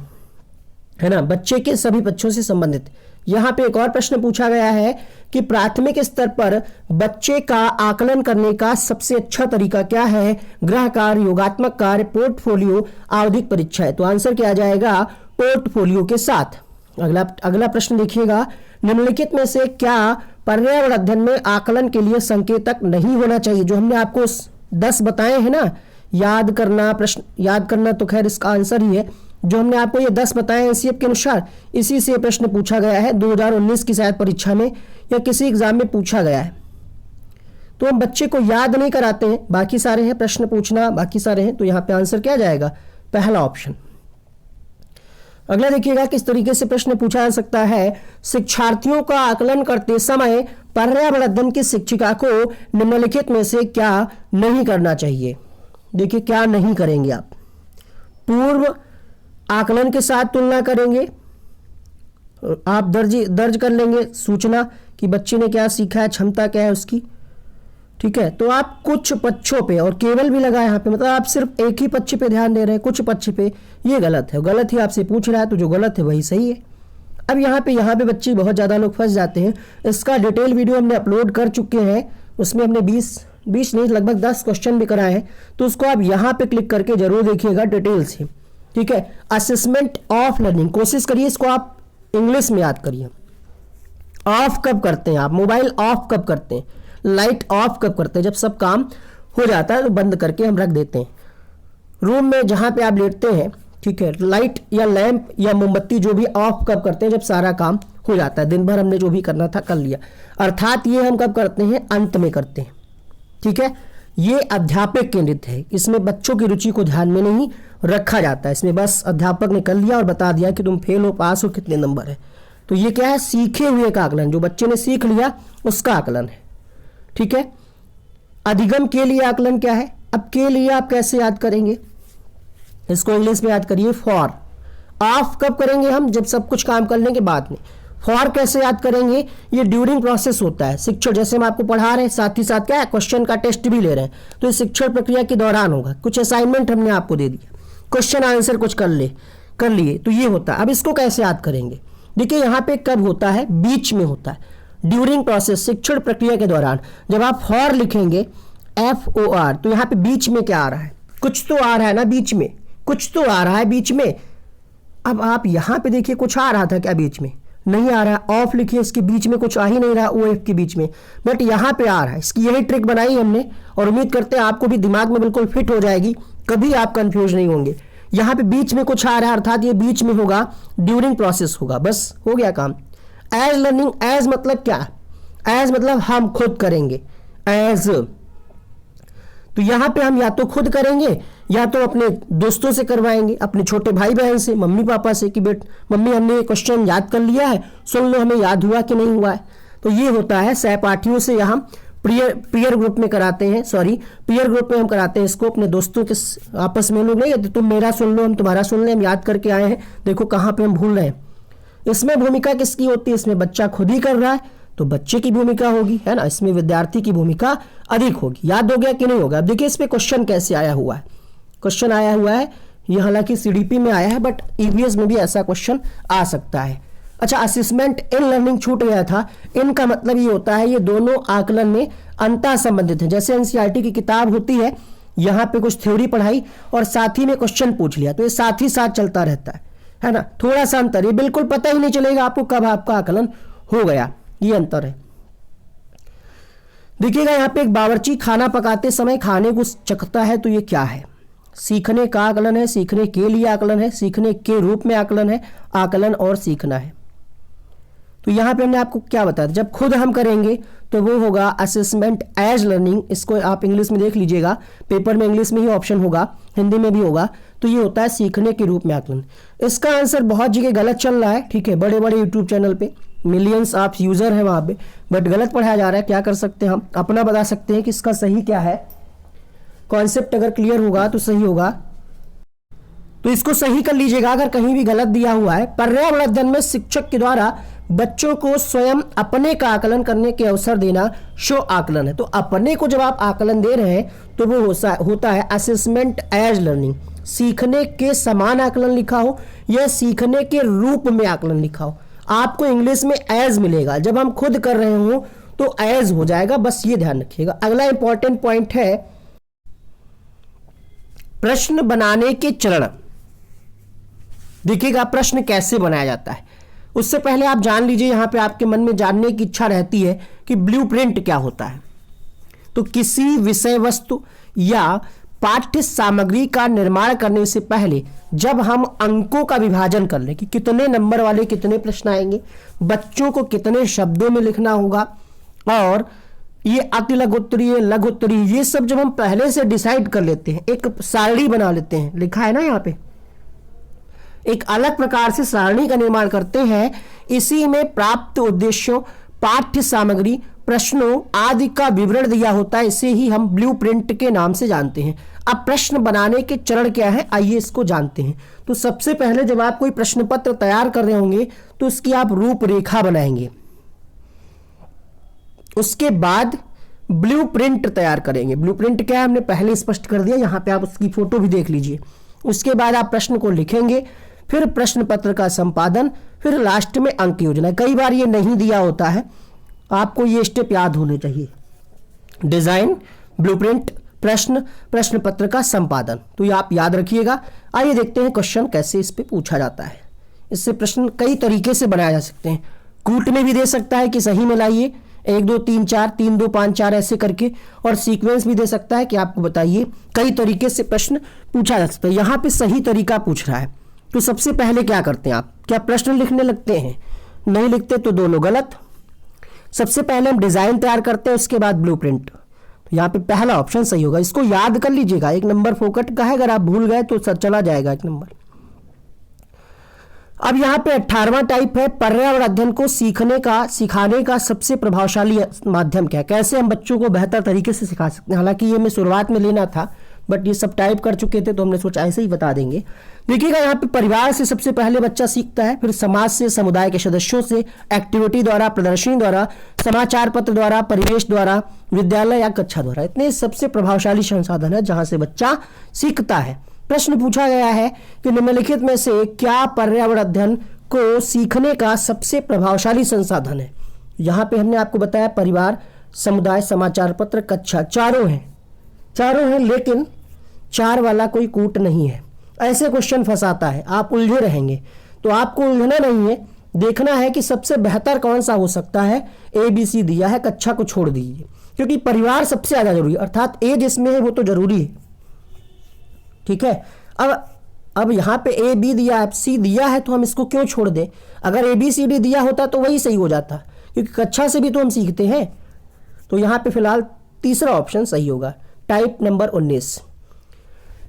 है ना, बच्चे के सभी पक्षों से संबंधित। यहाँ पे एक और प्रश्न पूछा गया है कि प्राथमिक स्तर पर बच्चे का आकलन करने का सबसे अच्छा तरीका क्या है? गृह कार्य, योगात्मक कार्य, पोर्टफोलियो, आवधिक परीक्षा है। तो आंसर क्या आ जाएगा? पोर्टफोलियो के साथ। अगला प्रश्न देखिएगा, निम्नलिखित में से क्या पर्यावरण अध्ययन में आकलन के लिए संकेतक नहीं होना चाहिए? जो हमने आपको 10 बताए हैं ना, याद करना तो खैर इसका आंसर ही है। जो हमने आपको ये 10 बताए एनसीईआरटी के अनुसार, इसी से प्रश्न पूछा गया है 2019 की शायद परीक्षा में या किसी एग्जाम में पूछा गया है। तो हम बच्चे को याद नहीं कराते हैं, बाकी सारे हैं, प्रश्न पूछना बाकी सारे हैं। तो यहाँ पे आंसर क्या जाएगा? पहला ऑप्शन। अगला देखिएगा किस तरीके से प्रश्न पूछा जा सकता है। शिक्षार्थियों का आकलन करते समय पर्यावरण अध्ययन की शिक्षिका को निम्नलिखित में से क्या नहीं करना चाहिए? देखिए क्या नहीं करेंगे आप? पूर्व आकलन के साथ तुलना करेंगे, आप दर्ज कर लेंगे सूचना कि बच्चे ने क्या सीखा है, क्षमता क्या है उसकी, ठीक है। तो आप कुछ पक्षों पे, और केवल भी लगा यहाँ पे, मतलब आप सिर्फ एक ही पक्ष पे ध्यान दे रहे हैं, कुछ पक्ष पे, ये गलत है। गलत ही आपसे पूछ रहा है तो जो गलत है वही सही है। अब यहाँ पे बच्चे बहुत ज़्यादा लोग फंस जाते हैं। इसका डिटेल वीडियो हमने अपलोड कर चुके हैं, उसमें हमने 20 नहीं लगभग 10 क्वेश्चन भी कराए हैं, तो उसको आप यहाँ पे क्लिक करके जरूर देखिएगा डिटेल से, ठीक है। असेसमेंट ऑफ लर्निंग, कोशिश करिए इसको आप इंग्लिश में याद करिए। ऑफ कब करते हैं आप? मोबाइल ऑफ कब करते हैं? लाइट ऑफ कब करते हैं? जब सब काम हो जाता है तो बंद करके हम रख देते हैं। रूम में जहाँ पे आप लेटते हैं, ठीक है, लाइट या लैंप या मोमबत्ती जो भी ऑफ कब करते हैं? जब सारा काम हो जाता है, दिन भर हमने जो भी करना था कर लिया। अर्थात ये हम कब करते हैं? अंत में करते हैं, ठीक है। ये अध्यापक केंद्रित है, इसमें बच्चों की रुचि को ध्यान में नहीं रखा जाता है। इसमें बस अध्यापक ने कर लिया और बता दिया कि तुम फेल हो, पास हो, कितने नंबर है। तो ये क्या है? सीखे हुए का आकलन, जो बच्चे ने सीख लिया उसका आकलन है, ठीक है। अधिगम के लिए आकलन क्या है? अब के लिए आप कैसे याद करेंगे? इसको इंग्लिश में याद करिए, फॉर। ऑफ कब करेंगे हम? जब सब कुछ काम करने के बाद में। फॉर कैसे याद करेंगे? ये ड्यूरिंग प्रोसेस होता है। शिक्षण, जैसे हम आपको पढ़ा रहे हैं, साथ ही साथ क्या है, क्वेश्चन का टेस्ट भी ले रहे हैं, तो ये शिक्षण प्रक्रिया के दौरान होगा। कुछ असाइनमेंट हमने आपको दे दिया, क्वेश्चन आंसर कुछ कर लिए, तो ये होता है। अब इसको कैसे याद करेंगे? देखिए यहाँ पे कब होता है? बीच में होता है, ड्यूरिंग प्रोसेस, शिक्षण प्रक्रिया के दौरान। जब आप फॉर लिखेंगे FOR, तो यहाँ पे बीच में क्या आ रहा है? कुछ तो आ रहा है ना बीच में, कुछ तो आ रहा है बीच में। अब आप यहाँ पे देखिए कुछ आ रहा था क्या बीच में? नहीं आ रहा, ऑफ लिखिए, इसके बीच में कुछ आ ही नहीं रहा, ओ एफ के बीच में, बट यहाँ पे आ रहा है। इसकी यही ट्रिक बनाई हमने और उम्मीद करते हैं आपको भी दिमाग में बिल्कुल फिट हो जाएगी, कभी आप कंफ्यूज नहीं होंगे। यहाँ पे बीच में कुछ आ रहा है अर्थात ये बीच में होगा, ड्यूरिंग प्रोसेस होगा, बस हो गया काम। एज लर्निंग, एज मतलब क्या, एज मतलब हम खुद करेंगे, एज, तो यहाँ पे हम या तो खुद करेंगे या तो अपने दोस्तों से करवाएंगे, अपने छोटे भाई बहन से, मम्मी पापा से कि बेट मम्मी हमने ये क्वेश्चन याद कर लिया है, सुन लो हमें याद हुआ कि नहीं हुआ है। तो ये होता है सहपाठियों से, यहाँ पीयर ग्रुप में कराते हैं, पीयर ग्रुप में हम कराते हैं इसको, अपने दोस्तों के आपस में लोग नहीं कहते तुम मेरा सुन लो हम तुम्हारा सुन लें, हम याद करके आए हैं, देखो कहाँ पे हम भूल रहे हैं। इसमें भूमिका किसकी होती है, इसमें बच्चा खुद ही कर रहा है तो बच्चे की भूमिका होगी, है ना, इसमें विद्यार्थी की भूमिका अधिक होगी। याद हो गया कि नहीं होगा। अब देखिए इस पे क्वेश्चन कैसे आया हुआ है, क्वेश्चन आया हुआ है, ये हालांकि सीडीपी में आया है बट ईवीएस में भी ऐसा क्वेश्चन आ सकता है। अच्छा, असेसमेंट इन लर्निंग छूट गया था, इनका मतलब ये होता है ये दोनों आकलन में अंतः संबंधित है। जैसे एनसीईआरटी की किताब होती है, यहाँ पे कुछ थ्योरी पढ़ाई और साथ ही में क्वेश्चन पूछ लिया, तो ये साथ ही साथ चलता रहता है ना, थोड़ा सा अंतर, ये बिल्कुल पता ही नहीं चलेगा आपको कब आपका आकलन हो गया, ये अंतर है। देखिएगा यहाँ पे एक बावर्ची खाना पकाते समय खाने को चखता है, तो ये क्या है, सीखने का आकलन है, सीखने के लिए आकलन है, सीखने के रूप में आकलन है, आकलन और सीखना है। तो यहाँ पे हमने आपको क्या बताया, जब खुद हम करेंगे तो वो होगा असेसमेंट एज लर्निंग, इसको आप इंग्लिश में देख लीजिएगा, पेपर में इंग्लिश में ही ऑप्शन होगा, हिंदी में भी होगा, तो ये होता है सीखने के रूप में आकलन। इसका आंसर बहुत जगह गलत चल रहा है, ठीक है, बड़े बड़े यूट्यूब चैनल पे मिलियंस आप यूजर हैं वहाँ पे, बट गलत पढ़ाया जा रहा है। क्या कर सकते हैं हम, अपना बता सकते हैं कि इसका सही क्या है, कॉन्सेप्ट अगर क्लियर होगा तो सही होगा, तो इसको सही कर लीजिएगा अगर कहीं भी गलत दिया हुआ है। पर्यावरण अध्ययन में शिक्षक के द्वारा बच्चों को स्वयं अपने का आकलन करने के अवसर देना शो आकलन है। तो अपने को जब आप आकलन दे रहे हैं तो वो होता है असेसमेंट एज लर्निंग, सीखने के समान आकलन लिखा हो या सीखने के रूप में आकलन लिखा हो, आपको इंग्लिश में एज मिलेगा, जब हम खुद कर रहे हो तो एज हो जाएगा, बस ये ध्यान रखिएगा। अगला इंपॉर्टेंट पॉइंट है प्रश्न बनाने के चरण। देखिएगा प्रश्न कैसे बनाया जाता है, उससे पहले आप जान लीजिए, यहां पे आपके मन में जानने की इच्छा रहती है कि ब्लूप्रिंट क्या होता है। तो किसी विषय वस्तु या पाठ्य सामग्री का निर्माण करने से पहले जब हम अंकों का विभाजन कर लें कि कितने नंबर वाले कितने प्रश्न आएंगे, बच्चों को कितने शब्दों में लिखना होगा, और ये अति लघु उत्तरीय, लघु उत्तरीय, ये सब जब हम पहले से डिसाइड कर लेते हैं, एक सारणी बना लेते हैं, लिखा है ना यहाँ पे, एक अलग प्रकार से सारणी का निर्माण करते हैं, इसी में प्राप्त उद्देश्यों, पाठ्य सामग्री, प्रश्नों आदि का विवरण दिया होता है, इसे ही हम ब्लूप्रिंट के नाम से जानते हैं। अब प्रश्न बनाने के चरण क्या है, आइए इसको जानते हैं। तो सबसे पहले जब आप कोई प्रश्न पत्र तैयार कर रहे होंगे तो उसकी आप रूपरेखा बनाएंगे, उसके बाद ब्लूप्रिंट तैयार करेंगे। ब्लूप्रिंट क्या है हमने पहले स्पष्ट कर दिया, यहाँ पे आप उसकी फोटो भी देख लीजिए। उसके बाद आप प्रश्न को लिखेंगे, फिर प्रश्न पत्र का संपादन, फिर लास्ट में अंक योजना। कई बार ये नहीं दिया होता है, आपको ये स्टेप याद होने चाहिए, डिजाइन, ब्लूप्रिंट, प्रश्न, प्रश्न पत्र का संपादन, तो ये आप याद रखिएगा। आइए देखते हैं क्वेश्चन कैसे इस पे पूछा जाता है। इससे प्रश्न कई तरीके से बनाए जा सकते हैं, कूट में भी दे सकता है कि सही में लाइए 1 2 3 4 3 2 5 4 ऐसे करके, और सीक्वेंस भी दे सकता है कि आपको बताइए, कई तरीके से प्रश्न पूछा जा सकता है। यहाँ पे सही तरीका पूछ रहा है, तो सबसे पहले क्या करते हैं आप, क्या प्रश्न लिखने लगते हैं, नहीं लिखते तो दोनों गलत। सबसे पहले हम डिजाइन तैयार करते हैं, उसके बाद ब्लूप्रिंट। तो यहाँ पे पहला ऑप्शन सही होगा, इसको याद कर लीजिएगा, 1 नंबर फोकट का है, अगर आप भूल गए तो चला जाएगा 1 नंबर। अब यहाँ पे 18वां टाइप है पर्यावरण अध्ययन को सिखाने का सबसे प्रभावशाली माध्यम क्या है, कैसे हम बच्चों को बेहतर तरीके से सिखा सकते हैं। हालांकि ये मैं शुरुआत में लेना था बट ये सब टाइप कर चुके थे तो हमने सोचा ऐसे ही बता देंगे। देखिएगा यहाँ पे परिवार से सबसे पहले बच्चा सीखता है, फिर समाज से, समुदाय के सदस्यों से, एक्टिविटी द्वारा, प्रदर्शनी द्वारा, समाचार पत्र द्वारा, परिवेश द्वारा, विद्यालय या कक्षा द्वारा। इतने सबसे प्रभावशाली संसाधन है जहां से बच्चा सीखता है। प्रश्न पूछा गया है कि निम्नलिखित में से क्या पर्यावरण अध्ययन को सीखने का सबसे प्रभावशाली संसाधन है। यहाँ पे हमने आपको बताया परिवार, समुदाय, समाचार पत्र, कक्षा, चारों हैं, लेकिन 4 वाला कोई कूट नहीं है। ऐसे क्वेश्चन फंसाता है, आप उलझे रहेंगे। तो आपको उलझना नहीं है, देखना है कि सबसे बेहतर कौन सा हो सकता है। ABC दिया है, कक्षा को छोड़ दीजिए, क्योंकि परिवार सबसे ज्यादा जरूरी है, अर्थात ए जिसमें है वो तो जरूरी है। ठीक है, अब यहाँ पे AB दिया है, C दिया है, तो हम इसको क्यों छोड़ दें। अगर ABCD दिया होता तो वही सही हो जाता, क्योंकि कक्षा से भी तो हम सीखते हैं। तो यहाँ पे फिलहाल तीसरा ऑप्शन सही होगा, टाइप नंबर 19।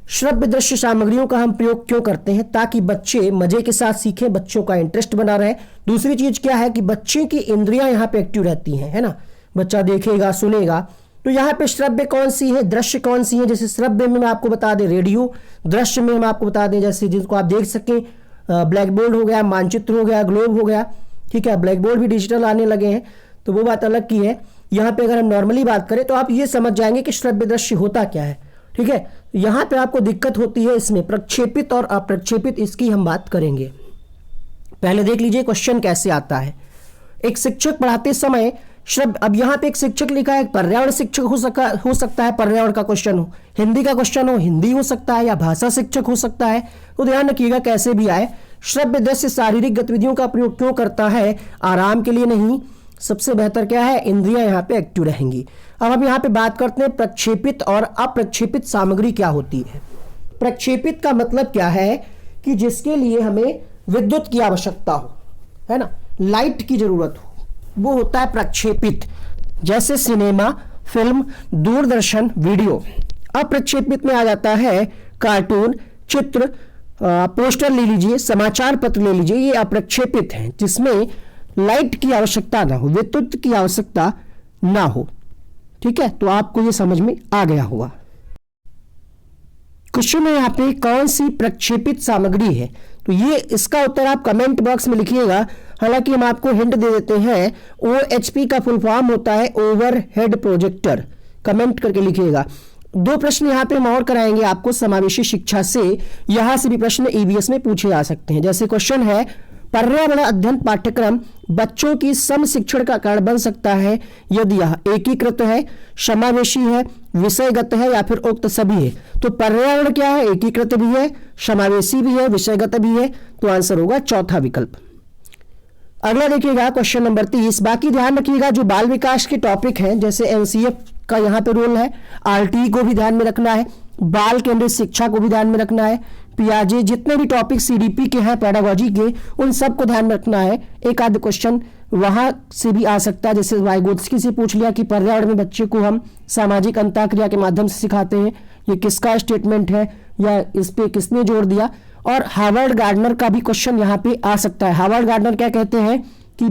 श्रव्य दृश्य सामग्रियों का हम प्रयोग क्यों करते हैं, ताकि बच्चे मजे के साथ सीखें, बच्चों का इंटरेस्ट बना रहे। दूसरी चीज क्या है कि बच्चे की इंद्रियां यहाँ पे एक्टिव रहती हैं, है ना, बच्चा देखेगा सुनेगा। तो यहाँ पे श्रव्य कौन सी है, दृश्य कौन सी है। जैसे श्रव्य में मैं आपको बता दें रेडियो, दृश्य में हम आपको बता दें जैसे जिनको आप देख सकें ब्लैक बोर्ड हो गया, मानचित्र हो गया, ग्लोब हो गया। ठीक है, ब्लैक बोर्ड भी डिजिटल आने लगे हैं तो वो बात अलग की है। यहाँ पे अगर हम नॉर्मली बात करें तो आप ये समझ जाएंगे कि श्रव्य दृश्य होता क्या है। ठीक है, यहाँ पे आपको दिक्कत होती है इसमें प्रक्षेपित और अप्रक्षेपित, इसकी हम बात करेंगे। पहले देख लीजिए क्वेश्चन कैसे आता है। एक शिक्षक पढ़ाते समय श्रव्य, अब यहाँ पे एक शिक्षक लिखा है, पर्यावरण शिक्षक हो सकता है, पर्यावरण का क्वेश्चन हो, हिंदी का क्वेश्चन हो, हिंदी हो सकता है, या भाषा शिक्षक हो सकता है। तो ध्यान रखिएगा कैसे भी आए, श्रव्य दृश्य शारीरिक गतिविधियों का प्रयोग क्यों करता है, आराम के लिए नहीं, सबसे बेहतर क्या है, इंद्रियां यहाँ पे एक्टिव रहेंगी। अब हम यहाँ पे बात करते हैं प्रक्षेपित और अप्रक्षेपित सामग्री क्या होती है। प्रक्षेपित का मतलब क्या है कि जिसके लिए हमें विद्युत की आवश्यकता हो, है ना, लाइट की जरूरत हो, वो होता है प्रक्षेपित, जैसे सिनेमा, फिल्म, दूरदर्शन, वीडियो। अप्रक्षेपित में आ जाता है कार्टून, चित्र, पोस्टर ले लीजिए, समाचार पत्र ले लीजिए, ये अप्रक्षेपित हैं जिसमें लाइट की आवश्यकता ना हो, विद्युत की आवश्यकता ना हो। ठीक है, तो आपको ये समझ में आ गया होगा। क्वेश्चन है यहाँ पे कौन सी प्रक्षेपित सामग्री है, तो ये इसका उत्तर आप कमेंट बॉक्स में लिखिएगा। हालांकि हम आपको हिंट दे देते हैं, OHP का फुल फॉर्म होता है ओवरहेड प्रोजेक्टर, कमेंट करके लिखिएगा। दो प्रश्न यहाँ पे हम और कराएंगे आपको समावेशी शिक्षा से, यहां से भी प्रश्न EVS में पूछे जा सकते हैं। जैसे क्वेश्चन है, पर्यावरण अध्ययन पाठ्यक्रम बच्चों की सम शिक्षण का कारण बन सकता है यदि यह एकीकृत है, समावेशी है, विषयगत है या फिर उक्त सभी है। तो पर्यावरण क्या है, एकीकृत भी है, समावेशी भी है, विषयगत भी है, तो आंसर होगा चौथा विकल्प। अगला देखिएगा क्वेश्चन नंबर 30। बाकी ध्यान रखिएगा जो बाल विकास के टॉपिक हैं, जैसे NCF का यहाँ पे रोल है, RTE को भी ध्यान में रखना है, बाल केंद्रित शिक्षा को भी ध्यान में रखना है, पियाजे, जितने भी टॉपिक CDP के हैं पेडागोजी के, उन सबको ध्यान में रखना है। एक आध क्वेश्चन वहां से भी आ सकता है, जैसे वाइगोत्स्की से पूछ लिया कि पर्यावरण में बच्चे को हम सामाजिक अंतःक्रिया के माध्यम से सिखाते हैं, ये किसका स्टेटमेंट है या इस पे किसने जोर दिया। और हार्वर्ड गार्डनर का भी क्वेश्चन यहाँ पे आ सकता है। हार्वर्ड गार्डनर क्या कहते हैं कि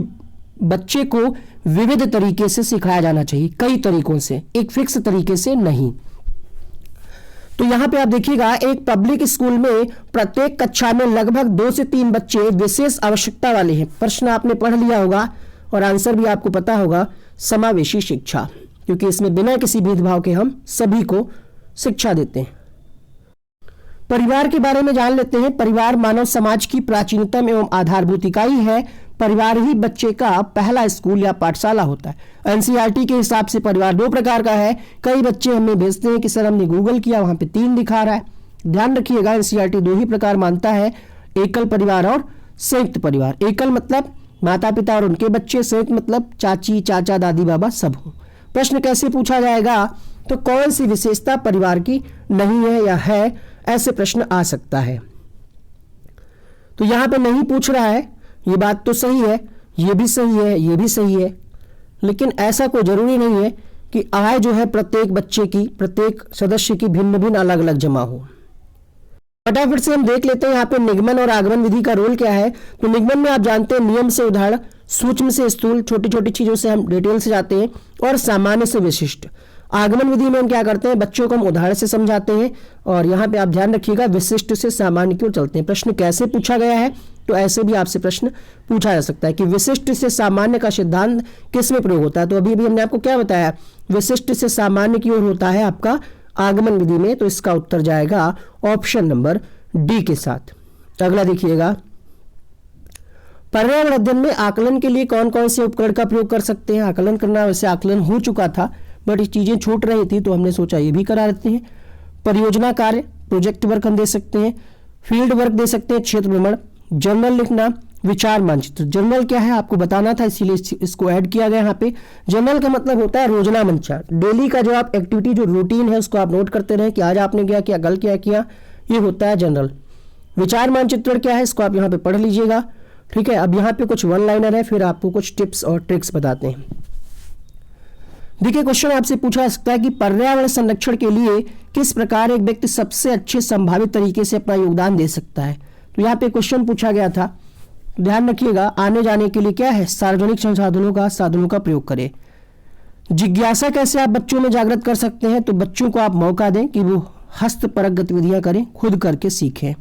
बच्चे को विविध तरीके से सिखाया जाना चाहिए, कई तरीकों से, एक फिक्स तरीके से नहीं। तो यहाँ पे आप देखिएगा, एक पब्लिक स्कूल में प्रत्येक कक्षा में लगभग 2 से 3 बच्चे विशेष आवश्यकता वाले हैं। प्रश्न आपने पढ़ लिया होगा और आंसर भी आपको पता होगा, समावेशी शिक्षा, क्योंकि इसमें बिना किसी भेदभाव के हम सभी को शिक्षा देते हैं। परिवार के बारे में जान लेते हैं। परिवार मानव समाज की प्राचीनतम एवं आधारभूत इकाई है। परिवार ही बच्चे का पहला स्कूल या पाठशाला होता है। NCERT के हिसाब से परिवार 2 प्रकार का है। कई बच्चे हमें भेजते हैं कि सर हमने गूगल किया, वहां पे 3 दिखा रहा है। ध्यान रखिएगा, NCERT 2 ही प्रकार मानता है, एकल परिवार और संयुक्त परिवार। एकल मतलब माता पिता और उनके बच्चे, संयुक्त मतलब चाची चाचा दादी बाबा सब हो। प्रश्न कैसे पूछा जाएगा, तो कौन सी विशेषता परिवार की नहीं है या है, ऐसे प्रश्न आ सकता है। तो यहां पे नहीं पूछ रहा है, ये बात तो सही है, ये भी सही है, ये भी सही है, लेकिन ऐसा कोई जरूरी नहीं है कि आय जो है प्रत्येक बच्चे की, प्रत्येक सदस्य की भिन्न भिन्न अलग अलग जमा हो। फटाफट से हम देख लेते हैं यहाँ पे निगमन और आगमन विधि का रोल क्या है। तो निगमन में आप जानते हैं नियम से उदाहरण, सूक्ष्म से स्थूल, छोटी छोटी चीजों से हम डिटेल से जाते हैं, और सामान्य से विशिष्ट। आगमन विधि में हम क्या करते हैं, बच्चों को हम उदाहरण से समझाते हैं, और यहाँ पे आप ध्यान रखिएगा विशिष्ट से सामान्य की ओर चलते हैं। प्रश्न कैसे पूछा गया है, तो ऐसे भी आपसे प्रश्न पूछा जा सकता है कि विशिष्ट से सामान्य का सिद्धांत किस में प्रयोग होता है। तो अभी भी हमने आपको क्या बताया, विशिष्ट से सामान्य की ओर होता है आपका आगमन विधि में। तो इसका उत्तर जाएगा ऑप्शन नंबर डी के साथ। अगला देखिएगा, पर्यावरण अध्ययन में आकलन के लिए कौन कौन से उपकरण का प्रयोग कर सकते हैं। आकलन करना वैसे आकलन हो चुका था, बट ये चीजें छूट रही थी तो हमने सोचा ये भी करा देते हैं। परियोजना कार्य, प्रोजेक्ट वर्क हम दे सकते हैं, फील्ड वर्क दे सकते हैं, क्षेत्र भ्रमण, जर्नल लिखना, विचार मानचित्र। जनरल क्या है आपको बताना था, इसीलिए इसको ऐड किया गया यहाँ पे। जनरल का मतलब होता है रोजाना मंचार, डेली का जो आप एक्टिविटी जो रूटीन है उसको आप नोट करते रहे कि आज आपने क्या किया, कल क्या किया, ये होता है जनरल। विचार मानचित्र क्या है इसको आप यहाँ पे पढ़ लीजिएगा, ठीक है। अब यहाँ पे कुछ वन लाइनर है, फिर आपको कुछ टिप्स और ट्रिक्स बताते हैं। देखिए क्वेश्चन आपसे पूछा जा सकता है कि पर्यावरण संरक्षण के लिए किस प्रकार एक व्यक्ति सबसे अच्छे संभावित तरीके से अपना योगदान दे सकता है। तो यहाँ पे क्वेश्चन पूछा गया था, ध्यान रखिएगा, आने जाने के लिए क्या है, सार्वजनिक साधनों का प्रयोग करें। जिज्ञासा कैसे आप बच्चों में जागृत कर सकते हैं, तो बच्चों को आप मौका दें कि वो हस्तपरक गतिविधियां करें, खुद करके सीखें।